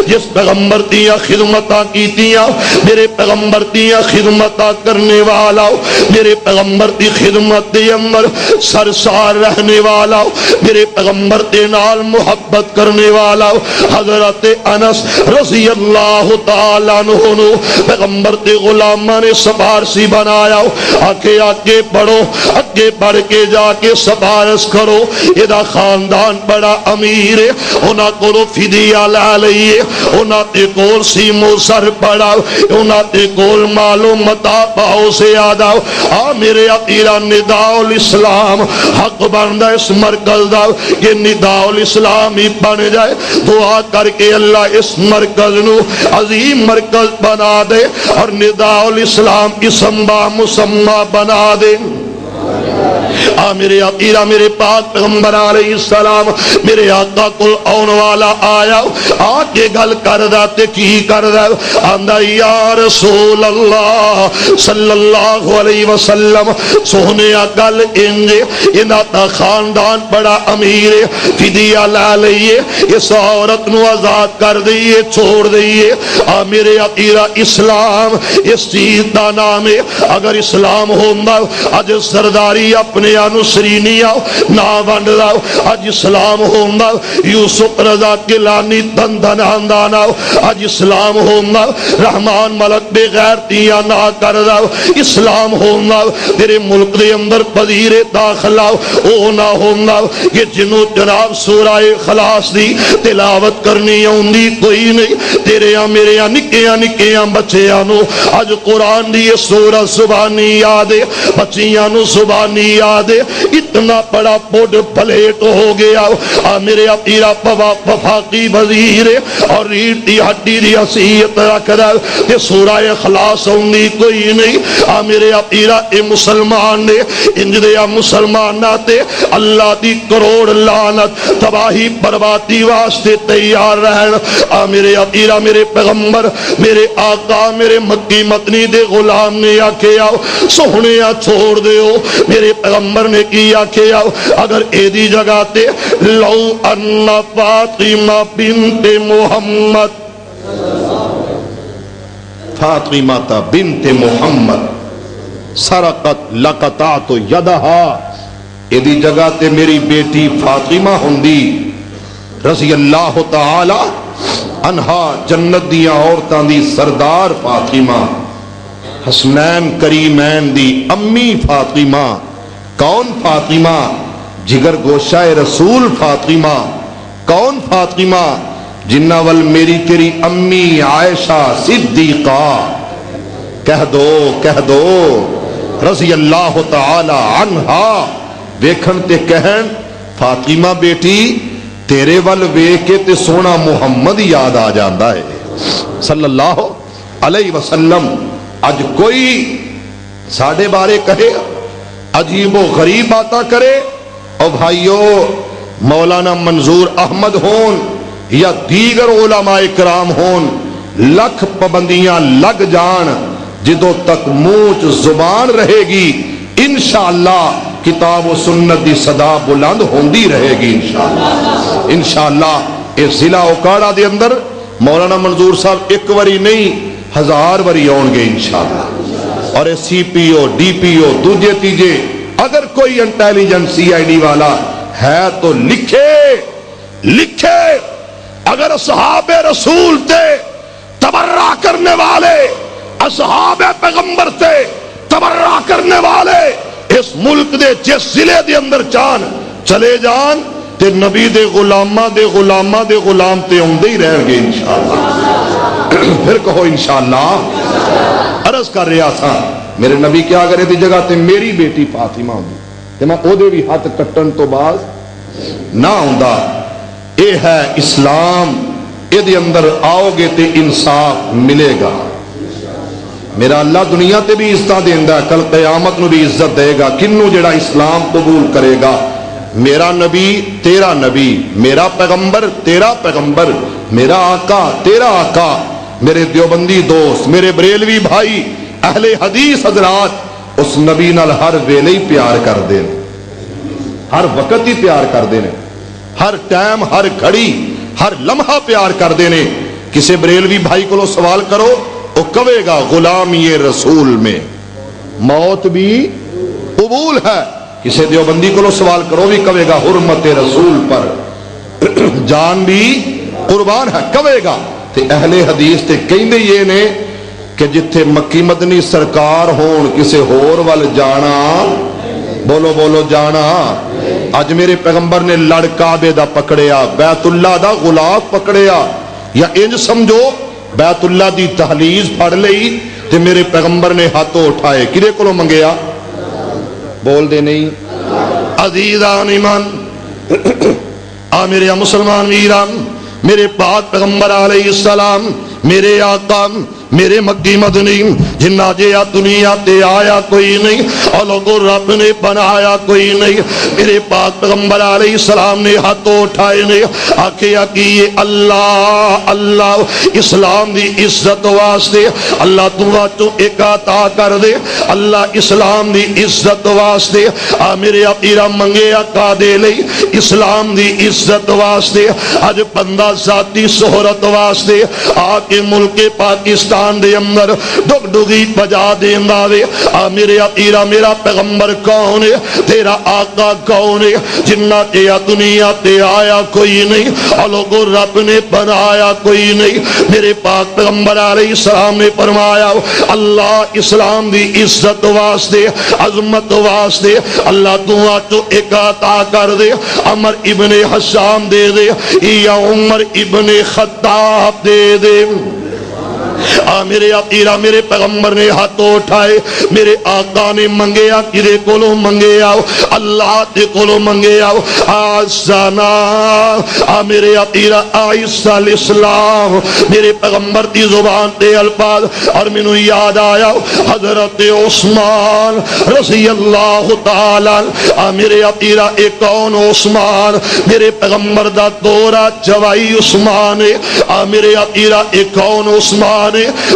جس پیغمبر دیا خدمتاں کی تیاں. میرے پیغمبر دیا خدمتاں کرنے والا, میرے پیغمبر دی خدمت دے اندر سرسار رہنے والا, میرے پیغمبر دے نال محبت کرنے والا حضرت انس رضی اللہ تعالیٰ عنہ پیغمبر دے غلامہ نے سفارسی بنایا. آگے بڑھو, آگے بڑھ کے جا کے سفارش کرو. یہ خاندان بڑا امیر ہے, انہاں کو فدیہ لے لئیے, انہاں تے کول سیمو سر پڑا, انہاں تے کول مالو متا پاؤ سے آدھا. میرے اپیرا نداء الاسلام حق بندہ اس مرکز دا کہ نداء الاسلام ہی بن جائے. دعا کر کے اللہ اس مرکز نو عظیم مرکز بنا دے اور نداء الاسلام اسم با مسمہ بنا دے. میرے اپیرا میرے پاک پیغمبر علیہ السلام میرے آقا کو آن والا آیا, آگے گل کردہ تے کی کردہ آندہ یا رسول اللہ صلی اللہ علیہ وسلم سونے گل انجے انہا تا خاندان بڑا امیر فدیہ لے لئیے, اس عورت نو آزاد کر دئیے, چھوڑ دئیے. میرے اپیرا اسلام اس چیز دا نام ہے. اگر اسلام ہوندہ اج سرداری اپنے انسرینی آؤ نہ بند لاؤ. اج اسلام ہوندہ یوسف رضا کلانی دندن آندان آؤ. اج اسلام ہوندہ رحمان ملک بے غیرتیاں نہ کر داؤ. اسلام ہوندہ تیرے ملک دے اندر وزیر داخل آؤ او نہ ہوندہ کہ جنہوں جناب سورہ خلاص دی تلاوت کرنی ہوندی کوئی نہیں. تیرے میرے نکیاں بچیاں نو اج قرآن دی سورہ زبانی یادے, بچیاں نو زبانی یادے. اتنا بڑا بوڈ پلیٹ ہو گیا. میرے اپیرا وفاقی وزیر اور ریڑھ دی ہڈی دی حیثیت رکھ رہا کہ سورہ اخلاص ہوندی کوئی نہیں. میرے اپیرا اے مسلمان نے انجدیا مسلمان ناتے اللہ دی کروڑ لعنت تباہی بربادی واسطے تیار رہن. میرے اپیرا میرے پیغمبر میرے آقا میرے مکی مدنی دے غلام نے آکے آؤ سہنیا چھوڑ دیو. میرے پیغمبر نے کی آکے آؤ اگر ایدی جگہ تے لو ان فاطمہ بنت محمد, فاطمہ تا بنت محمد سرقت لقطعت یدہا, ایدی جگہ تے میری بیٹی فاطمہ ہوندی رضی اللہ تعالی عنہا, جنت دیا عورتاں دی سردار فاطمہ, حسنین کریمین دی امی فاطمہ. کون فاطمہ؟ جگر گوشہ رسول فاطمہ. کون فاطمہ؟ جنہ وال میری تیری امی عائشہ صدیقہ کہہ دو رضی اللہ تعالی عنہا ویکھن تے کہن فاطمہ بیٹی تیرے ول ویکھ کے تے سونا محمد یاد آ جاندا ہے صلی اللہ علیہ وسلم. اج کوئی ساڈے بارے کہے عجیب و غریب باتاں کرے، او بھائیو مولانا منظور احمد ہون یا دیگر علماء کرام ہون، لکھ پابندیاں لگ جان، جدوں تک منہ چ زبان رہے گی انشاءاللہ کتاب و سنت دی صدا بلند ہوندی رہے گی انشاءاللہ. اس ضلع اوکاڑا دے اندر مولانا منظور صاحب ایک وری نہیں 1000 وری آن گے انشاءاللہ. اور سی پی او ڈی پی او دوجے تیجے اگر کوئی انٹیلیجنسی آئی ڈی والا ہے تو لکھے اگر اصحاب رسول تے تبرہ کرنے والے، اصحاب پیغمبر تے تبرہ کرنے والے اس ملک دے جس ضلع دے اندر چان چلے جان تے نبی دے غلاماں دے غلام تے ہوندے ہی رہن گے انشاءاللہ. پھر کہو انشاءاللہ. عرض کر رہا تھا میرے نبی کیا کرے دی جگہ تے میری بیٹی فاطمہ ہوندی تے میں او دے بھی ہاتھ کٹن تو باز نہ ہوندا. اے ہے اسلام، اے دے اندر آؤ گے تے انصاف ملے گا. میرا اللہ دنیا تے بھی عزت دیندا ہے، کل قیامت نو بھی عزت دے گا کنوں جڑا اسلام قبول کرے گا. میرا نبی تیرا نبی، میرا پیغمبر تیرا پیغمبر، میرا آقا تیرا آقا. میرے دیوبندی دوست، میرے بریلوی بھائی، اہل حدیث حضرات اس نبی نال ہر ویلے ہی پیار کر دے، ہر وقت ہی پیار کر دے، ہر ٹائم ہر گھڑی ہر لمحہ پیار کر دے. کسے بریلوی بھائی کو سوال کرو وہ کہے گا غلامی رسول میں موت بھی قبول ہے. کسی دیوبندی کو سوال کرو بھی کہے گا حرمت رسول پر جان بھی قربان ہے کہے گا. تے اہل حدیث تے کہندے یہ نے کہ جتھے مکی مدنی سرکار ہون کسے ہور وال جانا، بولو جانا. اج میرے پیغمبر نے لڑ کعبے دا پکڑیا، بیت اللہ دا غلاف پکڑیا، یا انج سمجھو بیت اللہ دی تحلیز پڑھ لئی تے میرے پیغمبر نے ہاتھوں اٹھائے کدے کولوں منگیا؟ بول دے نہیں. عزیزان ایمان میرے مسلمان ویران، میرے پاک پیغمبر علیہ السلام، میرے آقا، میرے مکی مدنی جنہ جیا دنیا تے آیا کوئی نہیں اور لوگوں رب نے بنایا کوئی نہیں. میرے پاک پیغمبر علیہ السلام نے ہاتھوں اٹھائے نے آکھیا کہ یہ اللہ اسلام دی عزت واسطے اللہ تو ایک عطا کر دے، اللہ اسلام دی عزت واسطے میرے اپیرا منگیا کا دے لئی اسلام دی عزت واسطے اج بندہ ذاتی شہرت واسطے آ کے ملک پاکستان دے اندر ڈگ ڈگی بجا دیندا وے. میرے اپیرا میرا پیغمبر کون ہے، تیرا آقا کون ہے، جنہ تے دنیا تے آیا کوئی نہیں اور لوگوں رب نے بنایا کوئی نہیں. میرے پاک پیغمبر علیہ السلام نے فرمایا اللہ اسلام دی عزت واسطے عظمت واسطے اللہ تو ایک عطا کر دے، عمر ابن حشام دے دے یا عمر ابن خطاب دے دے. میرے اپیرا میرے پیغمبر نے ہاتھوں اٹھائے، میرے آقا نے منگیا کدے کولوں منگیا؟ اللہ دے کولوں منگیا. آسانا میرے اپیرا آئسہ الاسلام میرے پیغمبر دی زبان تے الفاظ اور مینوں یاد آیا حضرت عثمان رضی اللہ تعالی. میرے اپیرا ایک کون عثمان؟ میرے پیغمبر دا دورہ جوائی عثمان ہے. میرے اپیرا ایک کون عثمان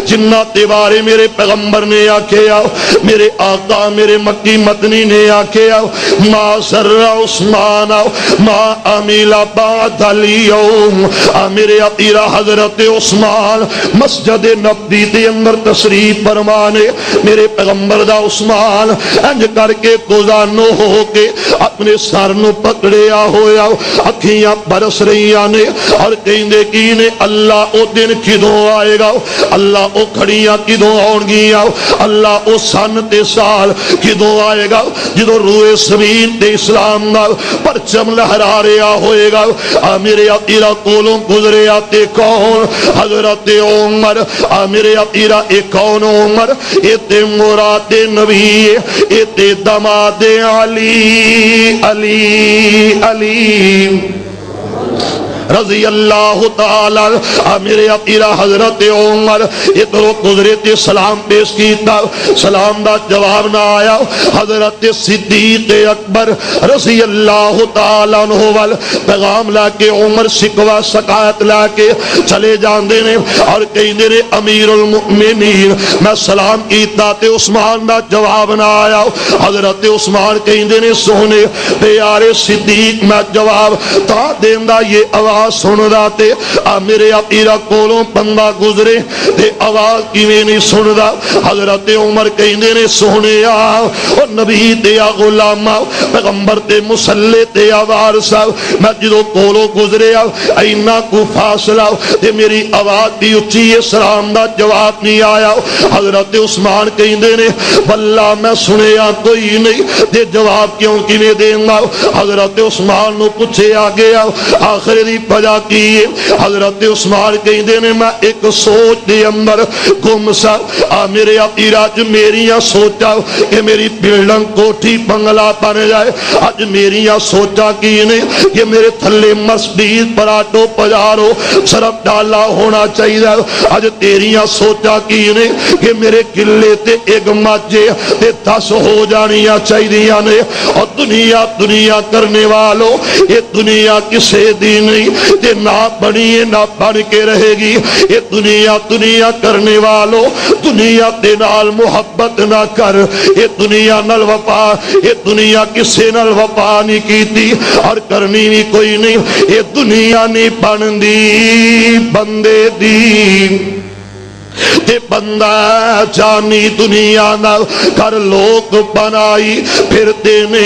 جنہ تیوارے میرے پیغمبر نے آکھیا، میرے آقا میرے مکی مدنی نے آکھیا ما سر عثمان ما عمل بعد اليوم. میرے اپیرا حضرت عثمان مسجد نبوی دے اندر تشریف فرمانے، میرے پیغمبر دا عثمان انج کر کے گزانو ہو کے اپنے سر نو پکڑیا ہویا اکھیاں برس رہیاں نے اور کہندے کی نے اللہ او دن کدوں آئے گا، اللہ اللہ او کھڑیاں کدوں آن گیاں اللہ او سن تے سال کدوں آئے گا جدوں روئے زمین تے اسلام دا پرچم لہرا رہا ہوئے گا میرے عقیرہ کولوں گزرے آتے کون حضرت عمر میرے عقیرہ ایک کون عمر ایتے مراد نبی ایتے دماد علی علی علی رضی اللہ تعالی میرے عقیرہ حضرت عمر ادھروں گزرے تے سلام پیش کیتا سلام دا جواب نہ آیا حضرت صدیق اکبر رضی اللہ تعالی عنہ وال پیغام لا کے عمر شکوا شکایت لا کے چلے جاندے نے اور کہندے نے امیر المؤمنین میں سلام کیتا تے عثمان دا جواب نہ آیا حضرت عثمان کہندے نے سونے پیارے صدیق میں جواب تا دیندا یہ آواز سن دا تے میرے عقیرہ کولوں بندہ گزرے تے آواز کیویں نہیں سن دا حضرت عمر کہندے نے سونے او نبی تے غلام پیغمبر تے مصلی تے وارث میں جدوں کولوں گزرے اینا کو فاصلہ تے میری آواز بھی اچھی سلام دا جواب نہیں آیا حضرت عثمان کہندے نے واللہ میں سنیا کوئی نہیں تے جواب کیوں کیویں دیندا حضرت عثمان نو پوچھے آ گیا آخر دی وجہ کی حضرت عثمان کہندے نے میں ایک سوچ دے اندر گم سا میرے عقیرہ میریاں سوچا کہ میری بلڈنگ کوٹھی بنگلہ بن جائے اج میریاں سوچا کی نے کہ میرے تھلے مسجد پراٹو پجارو صرف ڈالا ہونا چاہیے اج تیریاں سوچا کی نے کہ میرے گلے تے ایک ماجے تے 10 ہو جانیاں چاہیے نے اور دنیا دنیا کرنے والوں یہ دنیا کسے دی نہیں تے نہ بنی نہ بن کے رہے گی یہ دنیا دنیا کرنے والوں دنیا تے نال محبت نہ کر یہ دنیا نال وفا یہ دنیا کسے نال وفا نہیں کیتی اور کرنی بھی کوئی نہیں یہ دنیا نہیں بندی بندے دی تے بندہ جانی دنیا نہ کر لوگ بنائی پھرتے نے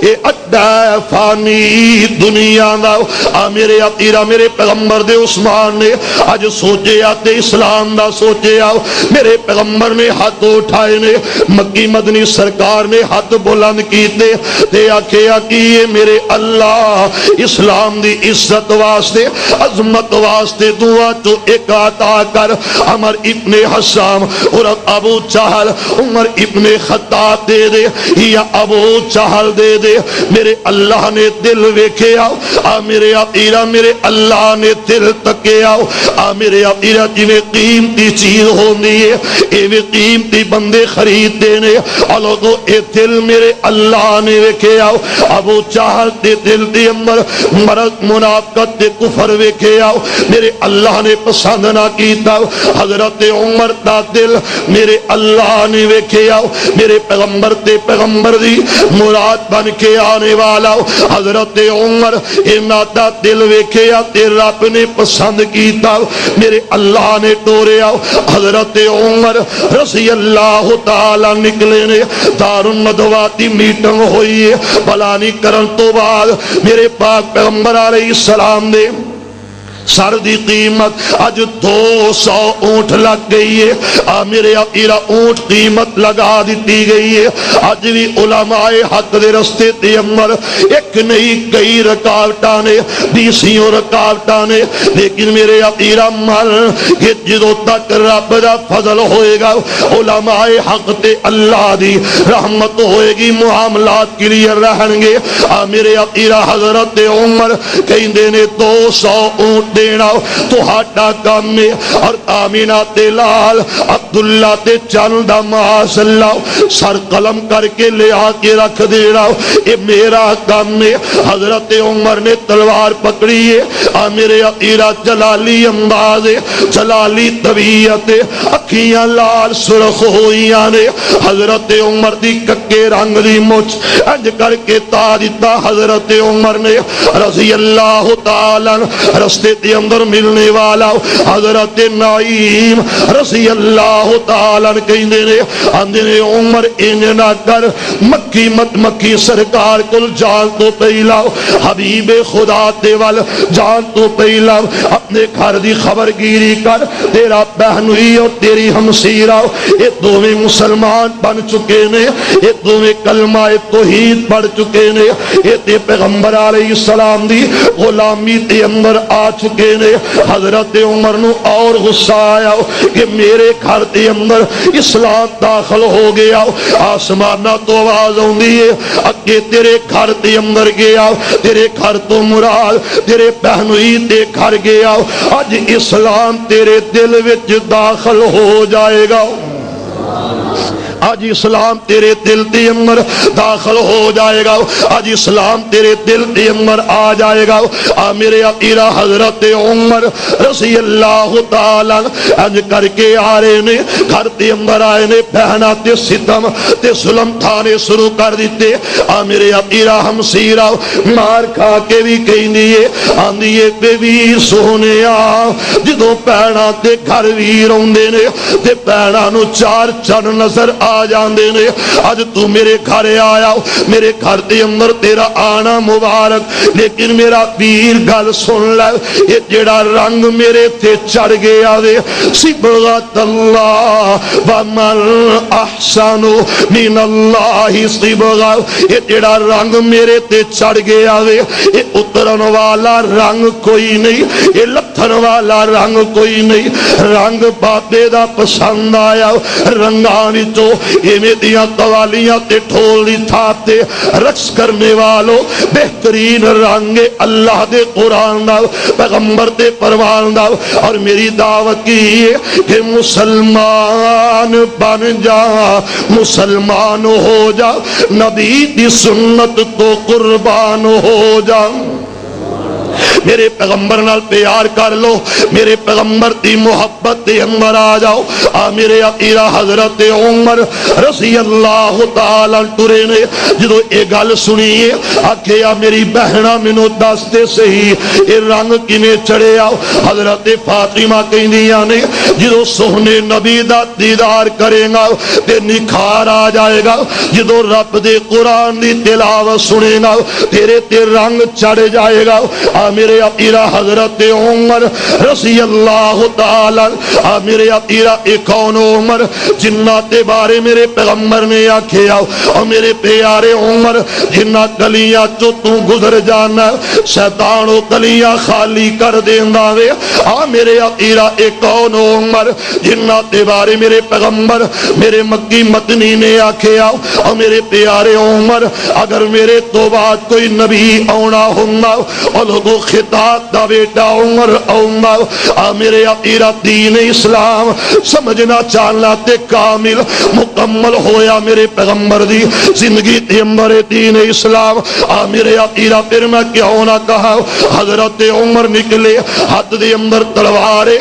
یہ اڈا فانی دنیا نہ میرے عقیرہ میرے پیغمبر دے عثمان نے آج سوچے آتے اسلام دا سوچے آؤ میرے پیغمبر نے ہاتھ اٹھائے نے مکی مدنی سرکار نے ہاتھ بلند کیتے تے آکھے آکیے میرے اللہ اسلام دی عزت واسطے عظمت واسطے دعا تو ایک عطا کر عمر ابن حسام اور ابو جہل عمر ابن خطاب دے دے یا ابو جہل دے دے میرے اللہ نے دل ویکھے آؤ میرے عقیرہ میرے اللہ نے دل تکے آؤ میرے عقیرہ جنہیں قیمتی چیز ہوندی ہے ایویں قیمتی بندے خرید دینے لوگو اے دل میرے اللہ نے ویکھے آؤ ابو جہل دے دل دے اندر مرض منافقت دے کفر ویکھے آؤ میرے اللہ نے پسند نہ کیتا حضرت عمر دا دل میرے اللہ نے ویکھے آؤ میرے پیغمبر تے پیغمبر دی مراد بن کے آنے والا حضرت عمر اینا دا دل ویکھے آؤ تے رب نے پسند کیتا میرے اللہ نے ٹورے آؤ حضرت عمر رضی اللہ تعالی نکلے نے دار الندوات میٹنگ ہوئی ہے بلانی کرن تو بعد میرے پاک پیغمبر علیہ السلام نے سر دی قیمت اج 200 اونٹ لگ گئی ہے میرے عقیرہ اونٹ قیمت لگا دیتی گئی ہے اج بھی علماء حق دے رستے تے اندر ایک نہیں کئی رکاوٹاں نے 20 رکاوٹاں نے لیکن میرے عقیرہ مل کہ جدوں تک رب دا فضل ہوئے گا علماء حق تے اللہ دی رحمت ہوئے گی معاملات کلیئر رہن گے میرے عقیرہ حضرت عمر کہندے نے 200 اونٹ دینا تو ہاٹا کام میں اور آمینہ تے لال عبداللہ تے چندہ معاذ اللہ سر قلم کر کے لے آکے رکھ دینا یہ میرا کام میں حضرت عمر نے تلوار پکڑی ہے میرے عقیرہ جلالی انداز جلالی طبیعت اکھیاں لال سرخ ہوئیاں نے حضرت عمر دی ککے رنگ دی مچ انج کر کے تاجتا حضرت عمر نے رضی اللہ تعالی رستے تے اندر ملنے والا حضرت نعیم رضی اللہ تعالیٰ کہندے نے آندے نے عمر انج نہ کر مکی مت مکی سرکار کل جان تو پہلا حبیب خدا تے وال جان تو پہلا اپنے گھر دی خبر گیری کر تیرا بہنوئی اور تیری ہمسیرہ یہ دوویں مسلمان بن چکے نے یہ دوویں کلمہ توحید پڑھ چکے نے یہ تے پیغمبر علیہ السلام دی غلامی تے اندر آ چکے نے حضرت عمر نو اور غصہ آیا کہ میرے گھر دے اندر اسلام داخل ہو گیا آسمانہ تو آواز ہوندی ہے اگے تیرے گھر دے اندر گیا تیرے گھر تو مراد تیرے بہنوئی دے گھر گیا اج اسلام تیرے دل وچ داخل ہو جائے گا آج اسلام تیرے دل دے اندر داخل ہو جائے گا آج اسلام تیرے دل دے اندر آ جائے گا میرے عقیدہ حضرت عمر رضی اللہ تعالیٰ انج کر کے آ رہے نے گھر دے اندر آئے نے بہنا تے ستم تے ظلم تھانے شروع کر دیتے میرے عقیدہ ہمسیرہ مار کھا کے بھی کہیں دیئے آندیے بے ویر سونے جدوں بہنا تے گھر ویر ہوندے نے تے بہنا نو چار چن نظر آ جاندے نے اج تو میرے گھر آیا میرے گھر دے اندر تیرا آنا مبارک لیکن میرا پیر گل سن لے یہ جڑا رنگ میرے تے چڑھ گیا وے صبغۃ اللہ ومن احسن من اللہ صبغہ یہ جڑا رنگ میرے تے چڑھ گیا وے یہ اترن والا رنگ کوئی نہیں یہ لتھن والا رنگ کوئی نہیں رنگ بابے دا پسند آیا رنگاں وچوں ایویں دیاں قوالیاں تے ڈھول دی تھاپ تے رقص کرنے والوں بہترین رنگ اللہ دے قرآن دا پیغمبر دے پروان دا اور میری دعوت کی ہے کہ مسلمان بن جا مسلمان ہو جا نبی دی سنت تو قربان ہو جا میرے پیغمبر نال پیار کر لو میرے پیغمبر دی محبت دے اندر آ جاؤ میرے عقیدہ حضرت عمر رضی اللہ تعالیٰ ٹرے نے جدو اے گل سنیے آکھیا میری بہنا مینوں دس دے صحیح اے رنگ کنے چڑھے آؤ حضرت فاطمہ کہندیاں نے جدو سوہنے نبی دا دیدار کرے گا تے نکھار آ جائے گا جدو رب دے قرآن دی تلاوت سنے گا تیرے تے رنگ چڑھ جائے گا میرے عقیدہ حضرت عمر رضی اللہ تعالیٰ میرے عقیدہ ایک کون عمر جنات بارے میرے پیغمبر نے آکھیا اور میرے پیارے عمر جنہ گلیاں چو تو گزر جانا شیطان و گلیاں خالی کر دینا وے میرے عقیدہ ایک کون عمر جنات بارے میرے پیغمبر میرے مکی مدنی نے آکھیا اور میرے پیارے عمر اگر میرے تو بعد کوئی نبی آنا ہونا اور لوگوں خطاب دا بیٹا عمر عمر میرے عقیدہ دین اسلام سمجھنا چاہنا تے کامل مکمل ہویا میرے پیغمبر دی زندگی تے اندر دین اسلام میرے عقیدہ پھر میں کیوں نہ کہا حضرت عمر نکلے ہاتھ دے اندر تلوارے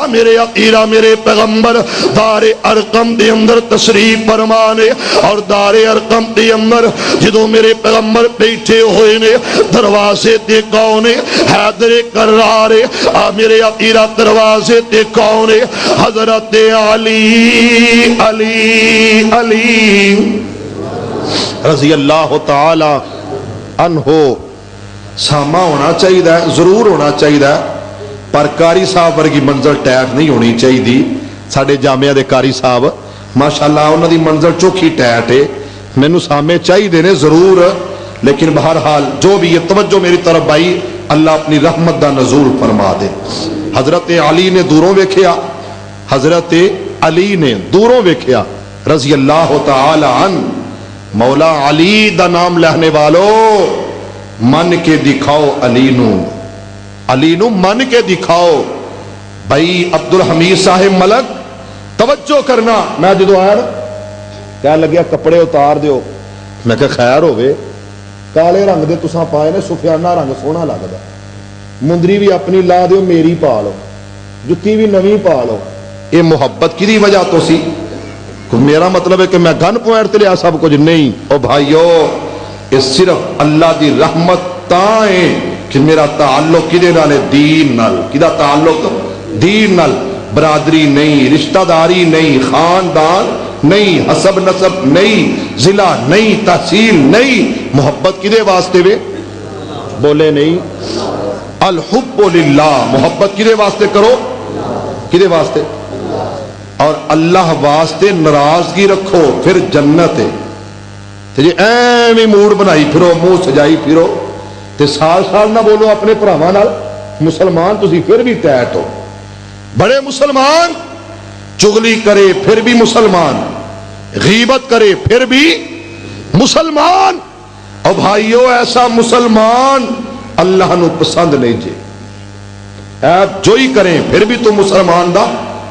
میرے عقیدہ میرے پیغمبر دار ارقم دے اندر تشریف فرمانے اور دار ارقم دے اندر جدو میرے پیغمبر بیٹھے ہوئے نے دروازے تے کون حیدر کرار میرے عقیدہ دروازے تے کون حضرت علی علی علی رضی اللہ تعالی عنہ ساما ہونا چاہیے ضرور ہونا چاہیے پر کاری صاحب ورگی منظر ٹیٹ نہیں ہونی چاہیے ساڈے جامعہ دے کاری صاحب ماشاءاللہ انہاں دی منظر چوکھی ٹیٹ ہے مینوں سامے چاہیے نے ضرور لیکن بہرحال جو بھی یہ توجہ میری طرف آئی اللہ اپنی رحمت دا نزول فرما دے حضرت علی نے دوروں ویکھیا حضرت علی نے دوروں ویکھیا رضی اللہ تعالی عنہ مولا علی دا نام لہنے والو من کے دکھاؤ علی نو من کے دکھاؤ بھائی عبدالحمید صاحب ملک توجہ کرنا میں جدو آیا نا کہہ لگیا کپڑے اتار دیو میں کہ خیر ہوئے کالے رنگ دے تساں پائے نے سفیانہ رنگ سونا لگدا مندری بھی اپنی لا دیو میری پا لو جتی بھی نویں پا لو یہ محبت کی وجہ تو سی میرا مطلب ہے کہ میں گن پوائنٹ تے لیا سب کچھ نہیں او بھائیو یہ صرف اللہ دی رحمت تائیں کہ میرا تعلق کدے نال ہے؟ دین نال۔ کدا تعلق؟ دین نال۔ برادری نہیں، رشتہ داری نہیں، خاندان نہیں، حسب نسب نہیں، ضلع نہیں، تحصیل نہیں، محبت کدے واسطے وے؟ بولے نہیں۔ الحب للہ، محبت کدے واسطے کرو؟ کدے واسطے؟ اور اللہ واسطے ناراضگی رکھو پھر جنت ہے۔ تے جی ایویں موڈ بنائی پھرو، منہ سجائی پھرو تے سال سال نہ بولو اپنے بھراواں نال، مسلمان تسی پھر بھی ٹیٹ ہو۔ بڑے مسلمان چغلی کرے پھر بھی مسلمان، غیبت کرے پھر بھی مسلمان۔ اور بھائیو ایسا مسلمان اللہ نو پسند نہیں جے، ایب جو ہی کریں پھر بھی تو مسلمان دا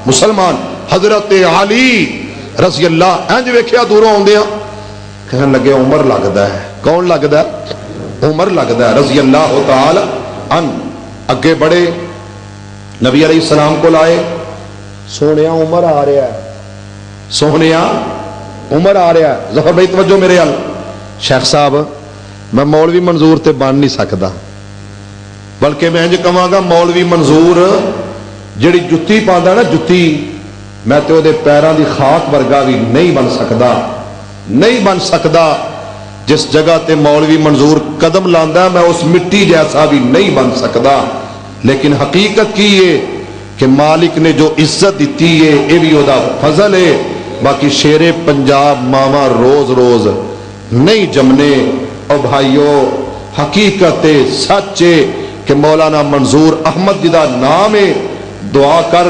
مسلمان۔ حضرت علی رضی اللہ انج ویکھیا دوروں آندیاں، کہنے لگے عمر لگدا ہے۔ کون لگدا ہے؟ عمر لگدا ہے رضی اللہ تعالی عنہ۔ اگے بڑے نبی علیہ السلام کو لائے، سونیا عمر آ رہا ہے، سونیا عمر آ رہا ہے۔ ظفر بھائی توجہ میرے ال، شیخ صاحب میں مولوی منظور تے بن نہیں سکتا، بلکہ میں انج کہاں گا مولوی منظور جڑی جتی پاندا نا جتی، میں تے دے پیراں دی خاک ورگا بھی نہیں بن سکتا، نہیں بن سکتا۔ جس جگہ تے مولوی منظور قدم لاندا میں اس مٹی جیسا بھی نہیں بن سکتا۔ لیکن حقیقت کی ہے کہ مالک نے جو عزت دیتی ہے یہ بھی وہ فضل ہے۔ باقی شیر پنجاب ماما روز روز نہیں جمنے۔ اور بھائیو حقیقت سچ ہے کہ مولانا منظور احمد جی دا نام ہے، دعا کر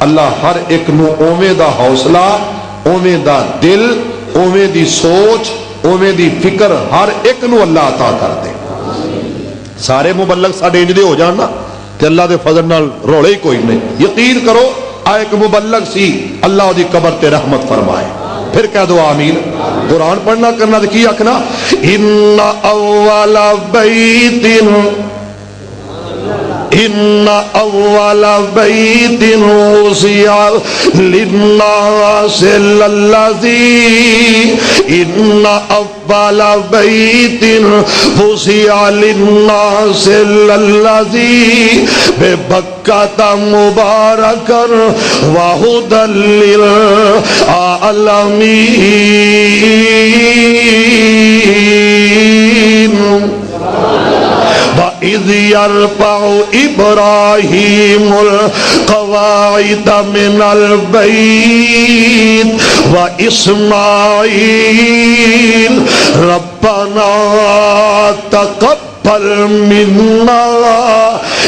اللہ ہر ایک نو اوویں دا حوصلہ، اوویں دا دل، اوویں دی سوچ، اوویں دی فکر ہر ایک نو اللہ عطا کر دے۔ سارے مبلغ ساڈے انج دے ہو جان نا تے اللہ دے فضل نال روڑے ہی کوئی نہیں۔ یقین کرو ایک مبلغ سی، اللہ دی قبر تے رحمت فرمائے۔ پھر کہہ دو آمین۔ قرآن پڑھنا کرنا تو کی آکھنا؟ ان اول بیت ان اول بیت وضع للناس الذی ان اول بیت وضع للناس الذی ببکۃ مبارکا وہدی للعالمین۔ وَإِذْ يَرْفَعُ إِبْرَاهِيمُ الْقَوَاعِدَ مِنَ الْبَيْتِ وَإِسْمَاعِيلُ رَبَّنَا تَقَبَّلْ مِنَّا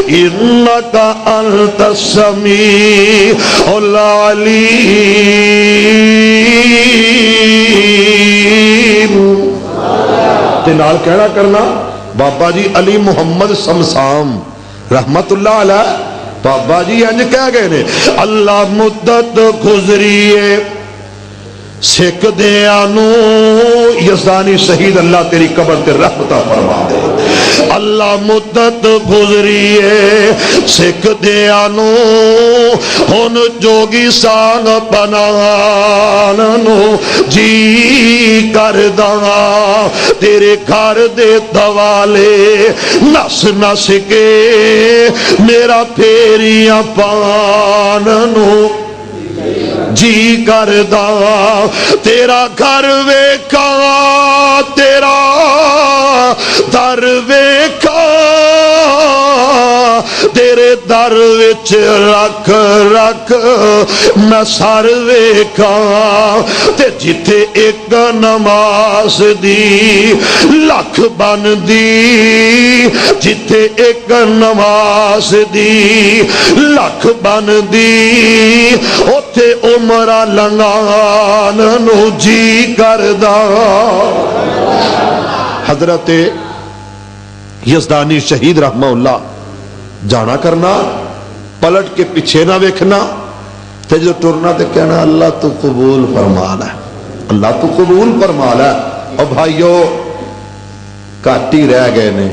إِنَّكَ أَنْتَ السَّمِيعُ الْعَلِيمُ۔ نال کہنا کرنا بابا جی علی محمد سمسام رحمت اللہ علیہ، بابا جی انج کہہ گئے نے، اللہ مدت گزریے سکھ دیانو یزدانی شہید اللہ تیری قبر تے رحمتہ فرما دے۔ اللہ مدت گزریے سکھ دیانو ہن جوگی سانگ بنانو جی کردہ تیرے گھر دے دوالے نس نس کے میرا پھیریاں پاننو جی کردہ تیرا گھر ویکھا تیرا در ویکھا تیرے در وچ رکھ رکھ میں سر ویکھا تے جتھے ایک نماز دی لکھ بن دی، جتھے ایک نماز دی لکھ بن دی اوتھے عمرہ لنگان نو جی کردہ۔ حضرت یزدانی شہید رحمہ اللہ جانا کرنا، پلٹ کے پیچھے نہ ویکھنا، تے جو ٹرنا تے کہنا اللہ تو قبول فرما لے، اللہ تو قبول فرما لے۔ اور بھائیو کاٹی رہ گئے نے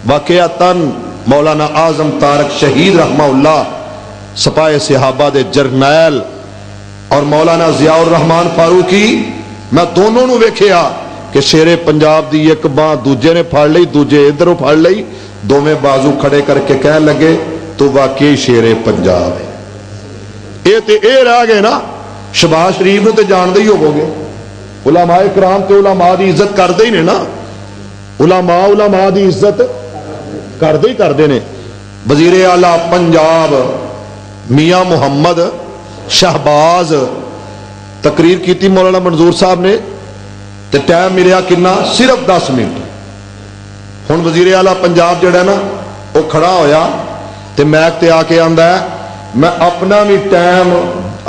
واقعتاً مولانا اعظم طارق شہید رحمہ اللہ سپاہی صحابہ دے جرنیل اور مولانا ضیاء الرحمان فاروقی، میں دونوں نو ویکھیا کہ کہ شیر پنجاب دی ایک باں دوجے نے پھڑ لئی، دوجے ادھروں پھڑ لئی، دوویں بازو کھڑے کر کے کہنے لگے تو واقعی شیر پنجاب ہے۔ اے رہ گئے نا، شہباز شریف نے تو جانتے ہی ہوو گے، علماء کرام تے علماء دی عزت کرتے ہی نے نا، علماء دی عزت کرتے نے۔ وزیر اعلیٰ پنجاب میاں محمد شہباز تقریر کی مولانا منظور صاحب نے، تے ٹائم ملیا کنا؟ صرف 10 منٹ۔ ہن وزیر اعلیٰ پنجاب جڑا نا وہ کھڑا ہویا تے میک تے آ کے آندا ہے میں اپنا بھی ٹائم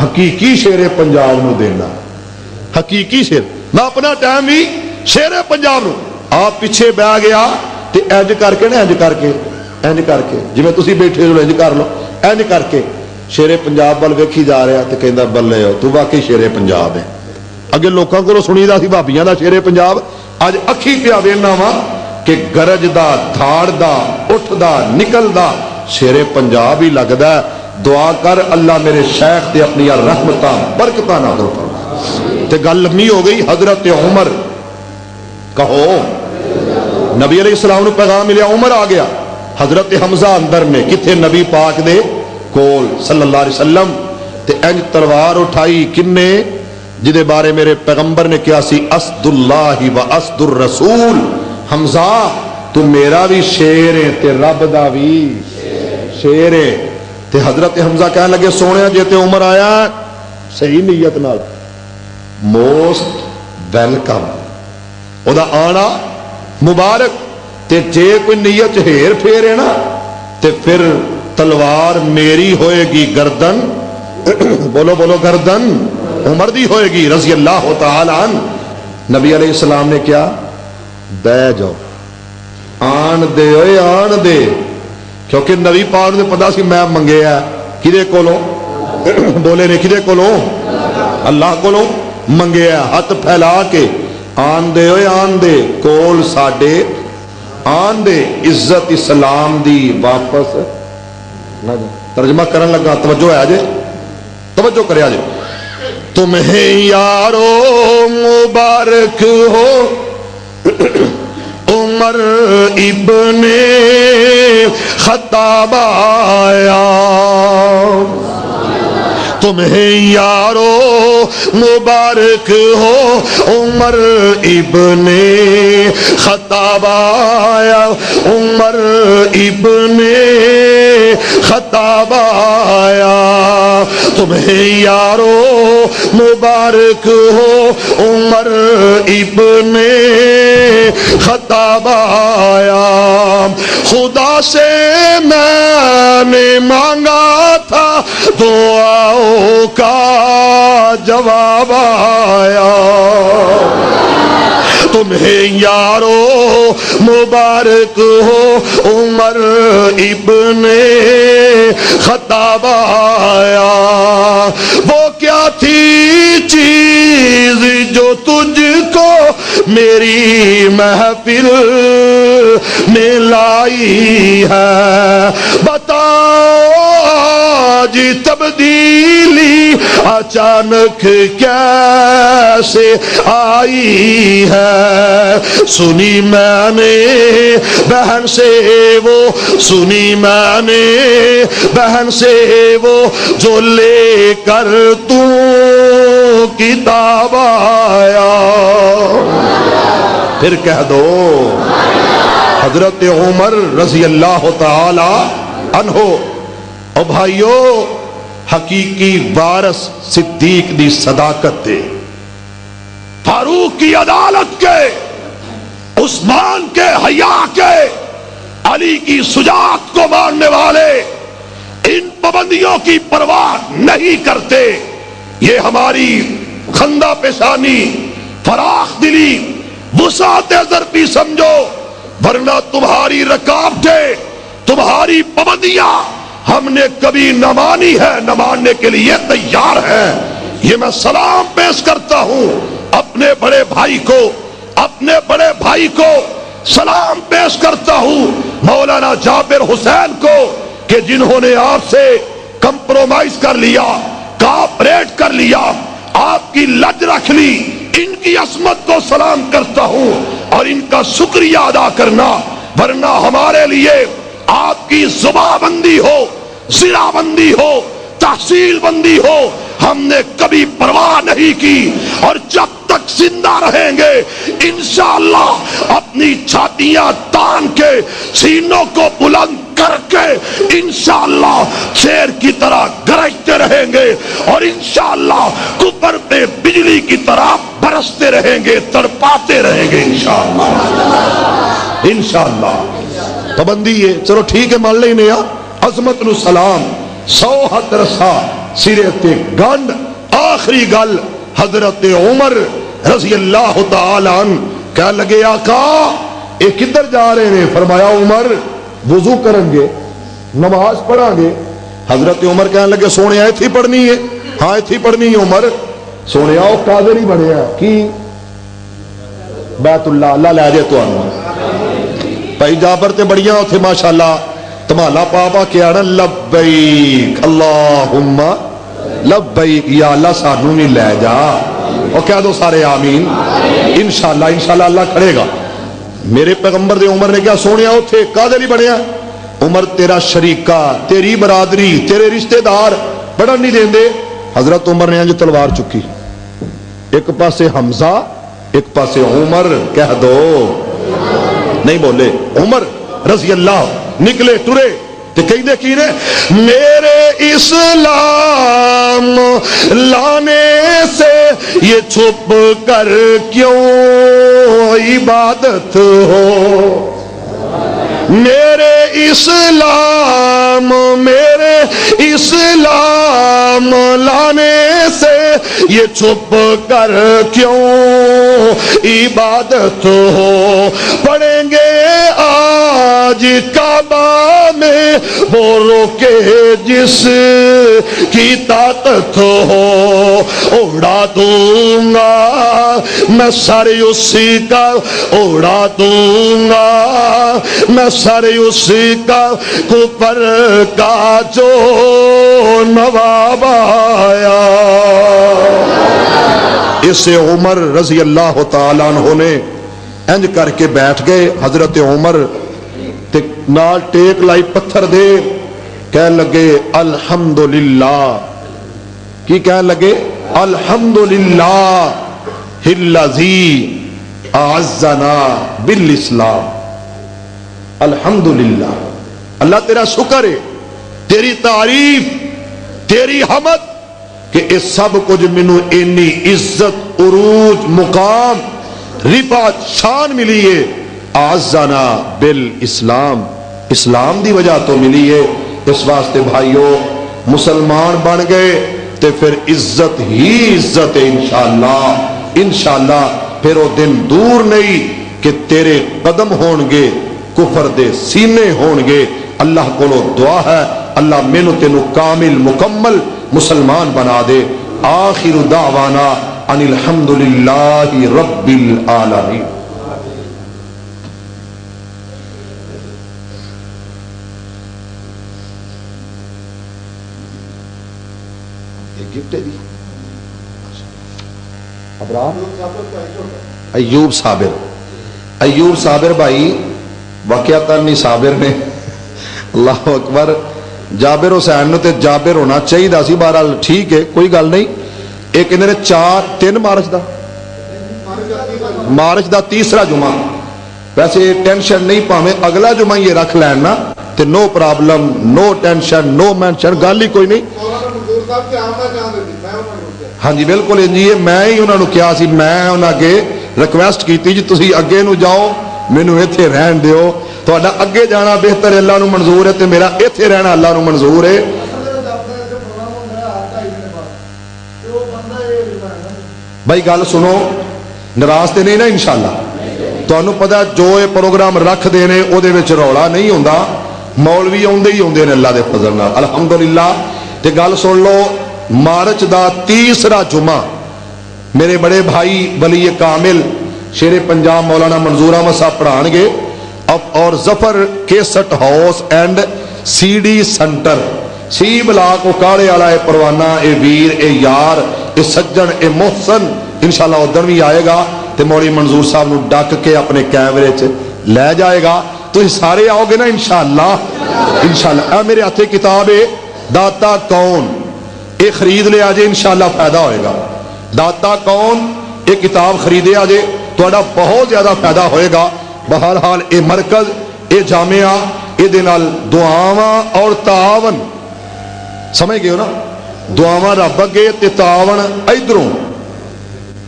حقیقی شیر پنجاب نو دینا، حقیقی شیر، میں اپنا ٹائم بھی شیر پنجاب نو۔ آپ پیچھے بہ گیا تے انج کر کے نا، انج کر کے جی تسی بیٹھے ہو انج کر لو، انج کر کے شیر پنجاب وال ویکھی جا رہا تے کہندا بلے ہو تو واقعی شیر پنجاب ہے۔ اگے لوکاں کولوں سنی دا سی بھابیاں دا شیر پنجاب، اج اکھی پیا وینا وا کہ گرج دا، دھاڑ دا، اٹھ دا، نکل دا شیر پنجاب ہی لگدا ہے۔ دعا کر اللہ میرے شیخ تے اپنی رحمتاں برکتاں نازل فرما۔ تے گل لمبی ہو گئی۔ حضرت عمر کہو، نبی علیہ السلام نے پیغام ملیا، عمر آ گیا، حضرت حمزہ اندر میں کتھے نبی پاک دے کول صلی اللہ علیہ وسلم، تے انج تلوار اٹھائی کنے جدے بارے میرے پیغمبر نے کیا سی اسد اللہ و اسد الرسول، حمزہ تو میرا بھی شیر ہے تے رب دا بھی شیر ہے۔ تے حضرت حمزہ کہنے لگے سونے جے تے عمر آیا صحیح نیت نال موسٹ ویلکم، او دا آنا مبارک، تے جے کوئی نیت ہیر پھیرے نا تے پھر تلوار میری ہوئے گی گردن، بولو بولو گردن عمر دی ہوئے گی رضی اللہ تعالی عنہ۔ نبی علیہ السلام نے کیا؟ بہ جاؤ، آن دے اوے آن دے، کیونکہ نبی پاک نے پتا سی میں منگیا کدے کولوں، بولے نے کدے کولوں؟ اللہ کولوں منگیا، ہاتھ پھیلا کے آن دے اوے آن دے کول ساڈے آن دے، عزت اسلام دی واپس نہ جا۔ ترجمہ کرن لگا، توجہ ہے جے، توجہ کرے آجے۔ تمہیں یارو مبارک ہو عمر ابن خطاب آیا، تمہیں یارو مبارک ہو عمر ابن خطاب آیا، عمر ابن خطاب آیا، تمہیں یارو مبارک ہو عمر ابن خطاب آیا، خدا سے میں نے مانگا تھا دعاؤں کا جواب آیا، تمہیں یارو مبارک ہو عمر ابن خطاب آیا، وہ کیا تھی چیز جو تجھ کو میری محفل میں لائی ہے، بتاؤ آج تبدیلی اچانک کیسے آئی ہے، سنی میں نے بہن سے وہ، سنی میں نے بہن سے وہ جو لے کر تو کتاب آیا، پھر کہہ دو حضرت عمر رضی اللہ تعالی عنہ۔ او بھائیو، حقیقی وارث صدیق دی صداقت دے، فاروق کی عدالت کے، عثمان کے حیا کے، علی کی شجاعت کو ماننے والے ان پابندیوں کی پرواہ نہیں کرتے۔ یہ ہماری خندہ پیشانی، فراخ دلی، وسعت ظرفی سمجھو، ورنہ تمہاری رکاوٹیں، تمہاری پابندیاں ہم نے کبھی نہ مانی ہے، نہ ماننے کے لیے تیار ہیں۔ یہ میں سلام پیش کرتا ہوں اپنے بڑے بھائی کو، اپنے بڑے بھائی کو سلام پیش کرتا ہوں مولانا جابر حسین کو، کہ جنہوں نے آپ سے کمپرومائز کر لیا، کاپریٹ کر لیا، آپ کی لج رکھ لی، ان کی عظمت کو سلام کرتا ہوں اور ان کا شکریہ ادا کرنا، ورنہ ہمارے لیے آپ کی زبان بندی ہو، ضلع بندی ہو، تحصیل بندی ہو، ہم نے کبھی پرواہ نہیں کی، اور جب تک زندہ رہیں گے انشاءاللہ اپنی چھاتیاں تان کے سینوں کو بلند کر کے انشاءاللہ شیر کی طرح گرجتے رہیں گے، اور انشاءاللہ کفر پہ بجلی کی طرح برستے رہیں گے، تڑپاتے رہیں گے انشاءاللہ انشاءاللہ۔ پابندی ہے، چلو ٹھیک ہے مان لینے عظمت نو سلام، 100 حد رسا سرے تے گنڈ۔ آخری گل حضرت عمر رضی اللہ تعالی عنہ کہہ لگے آقا یہ کدھر جا رہے ہیں؟ فرمایا عمر وضو کریں گے، نماز پڑھیں گے۔ حضرت عمر کہنے لگے سونے ایتھی پڑھنی ہے؟ ہاں ایتھی پڑھنی ہے عمر۔ سونے آؤ قادر ہی بڑھے ہیں کی بیت اللہ، اللہ لے جائے تو آنا بھائی جابر تے بڑیاں اتھے ماشاءاللہ تمہالا پاپا کیا نا لبیک اللہم لبیک، یا اللہ سانو نہیں لے جا، اور کہہ دو سارے آمین۔ انشاءاللہ انشاءاللہ اللہ کھڑے گا۔ میرے پیغمبر دے عمر نے کیا سونیا اتھے قادر ہی بڑھیا عمر تیرا شریکہ، تیری برادری، تیرے رشتہ دار بڑھن نہیں دیں دے۔ حضرت عمر نے انج تلوار چکی، ایک پاسے حمزہ ایک پاسے عمر، کہہ دو نہیں بولے عمر رضی اللہ نکلے ٹرے تے کہندے کی نے میرے اسلام لانے سے یہ چھپ کر کیوں عبادت ہو، میرے اسلام لانے سے یہ چھپ کر کیوں عبادت ہو، پڑھیں گے آج کعبہ میں وہ روکے جس کی طاقت ہو، اڑا دوں گا میں سر اسی کا، اڑا دوں گا میں سر اسی کا کفر کا جو نواب آیا۔ اسے عمر رضی اللہ تعالیٰ عنہ نے انج کر کے بیٹھ گئے۔ حضرت عمر تے نال ٹیک لائی پتھر دے، کہہ لگے الحمدللہ، کی کہہ لگے الحمدللہ الذی اعزنا بالاسلام۔ الحمدللہ، اللہ تیرا شکر ہے، تیری تعریف، تیری حمد کہ اس سب کچھ منو اینی عزت، عروج، مقام، رفعت، شان ملی ہے۔ اعزنا بالاسلام، اسلام دی وجہ تو ملی ہے۔ اس واسطے بھائیو مسلمان بن گئے تے پھر عزت ہی عزت ہے انشاءاللہ انشاءاللہ۔ پھر وہ دن دور نہیں کہ تیرے قدم ہون گے کفر دے سینے ہون گے۔ اللہ کو دعا ہے اللہ مینو تینو کامل مکمل مسلمان بنا دے۔ آخر دعوانا ان الحمدللہ رب العالمین۔ یہ گفٹ ہے ایوب صابر، ایوب صابر بھائی واقعتاً نہیں صابر نے، اللہ اکبر۔ جابر حسین تے جابر ہونا چاہیے سی، بہرحال ٹھیک ہے کوئی گل نہیں۔ ایک انہوں نے 3 مارچ دا تیسرا جمعہ، ویسے ٹینشن نہیں، پاویں اگلا جمعہ یہ رکھ لینا تے نو پرابلم، نو ٹینشن، نو مینشن، گل ہی کوئی نہیں۔ ہاں جی بالکل جی، میں ہی انہوں نے کیا سی، میں انہوں اگے ریکویسٹ کی جی تسی اگے نو جاؤ مینو ایتھے رہن دیو، تہاڈا اگے جانا بہتر اللہ نو منظور ہے تے میرا ایتھے رہنا اللہ نو منظور ہے۔ بھائی گل سنو، ناراض تے نہیں نا انشاءاللہ؟ تانوں پتہ جو یہ پروگرام رکھ دے نے او دے وچ رولا نہیں ہوندا، مولوی اوندے ہی ہوندے نے اللہ دے فضل نال الحمدللہ۔ تے گل سن لو، مارچ دا تیسرا جمعہ میرے بڑے بھائی ولی کامل شیر پنجاب مولانا منظور احمد صاحب پڑھان گے، اور Zafar cassette house and C D centre C block اکاڑے والا، اے پروانہ، اے ویر، اے یار، اے سجن، اے محسن انشاءاللہ ادھر بھی آئے گا تے مولوی منظور صاحب نو ڈک کے اپنے کیمرے چ لے جائے گا. تو سارے آؤ گے نا انشاءاللہ. انشاءاللہ اے میرے ہاتھے کتاب ہے داتا کون, یہ خرید لیا جے انشاءاللہ فائدہ ہوئے گا. داتا کون یہ کتاب خریدے آجے تھوڑا بہت زیادہ فائدہ ہوئے گا. بہرحال یہ مرکز یہ جامعہ یہ دعاواں اور تعاون سمجھ گئے ہو نا, دعاواں رب اگے تے تعاون ادھروں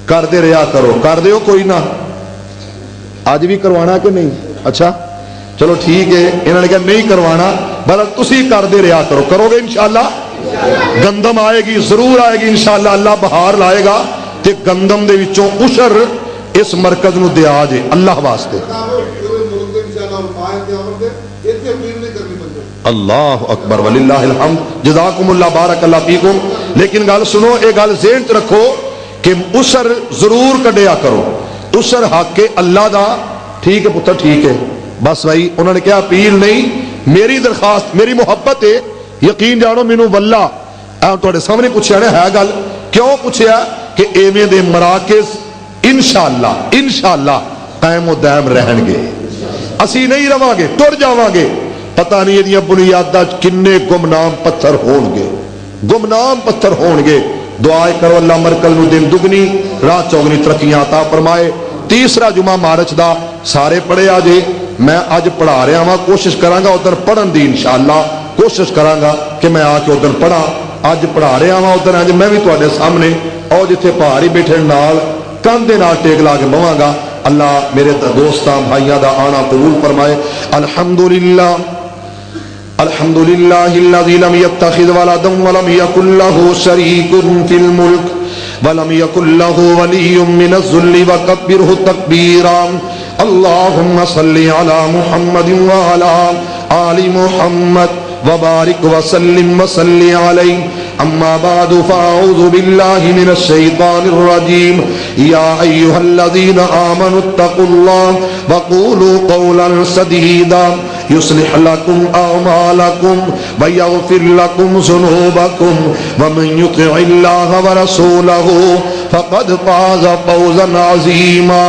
کر دے رہا کرو. کر دیو کوئی نہ, اج بھی کروانا کہ نہیں؟ اچھا چلو ٹھیک ہے, انہوں نے کہا نہیں کروانا بلکہ تسی کر دے رہا کرو. کرو گے انشاءاللہ. گندم آئے گی, ضرور آئے گی انشاءاللہ. اللہ بہار لائے گا تے گندم دے وچوں عشر اس مرکز نو دیا جے اللہ واسطے. اللہ اکبر وللہ الحمد جزاکم اللہ بارک اللہ فیکم. لیکن گل سنو, یہ گل ذہن چ رکھو کہ عشر ضرور کڈیا کرو. عشر حق ہے اللہ دا. ٹھیک ہے پتر ٹھیک ہے بس بھائی. انہوں نے کہا اپیل نہیں, میری درخواست میری محبت ہے. یقین جانو مینوں واللہ تواڈے سامنے پوچھیا ہے گل کیوں پوچھیا کہ ایویں دے مراکز انشاءاللہ انشاءاللہ قائم و دائم رہن گے. اسی نہیں رواں گے, ٹر جاواں گے. پتہ نہیں یہ بنیاداں کنے گمنام پتھر ہون گے, گمنام پتھر ہون گے. دعائے کرو اللہ مرکز نو دن دگنی رات چوگنی ترقیاں عطا فرمائے. تیسرا جمعہ مارچ دا سارے پڑھے آ جے. میں اج پڑھا رہا ہاں, کوشش کراں گا ادھر پڑھن دی انشاءاللہ. کوشش کراں گا کہ میں آ کے ادھر پڑھا. اج پڑھا رہا ہاں ادھر اج میں بھی تواڈے سامنے او جتھے پہاڑی بیٹھے نال کان دے نال ٹیک لا کے بواں گا. اللہ میرے دوستاں بھائیاں دا آنا قبول فرمائے. الحمدللہ الحمدللہ الذی لم یتخذ ولدا ولم یکن له شریک فی الملک ولم یکن له ولی من الذل وکبرہ تکبیرا. اللہم صلی علی محمد وعلی آل محمد وبارک وسلم وصلی علیہ. اما بعد فاعوذ باللہ من الشیطان الرجیم. یا ایہا الذین آمنوا اتقوا اللہ وقولوا قولا سدیدا يصلح لكم أعمالكم ويغفر لكم ذنوبكم ومن يطع الله ورسوله فقد فاز فوزا عظيما.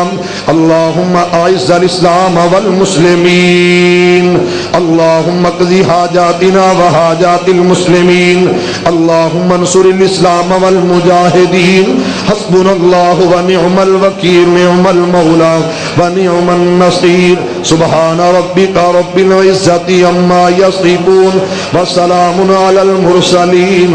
اللهم أعز الإسلام والمسلمين. اللهم اقض حاجاتنا وحاجات المسلمين. اللهم انصر الإسلام والمجاهدين. حسبنا الله ونعم الوكيل نعم المولى ونعم النصير. سبحان ربك رب العزة عما يصفون وسلام على المرسلين.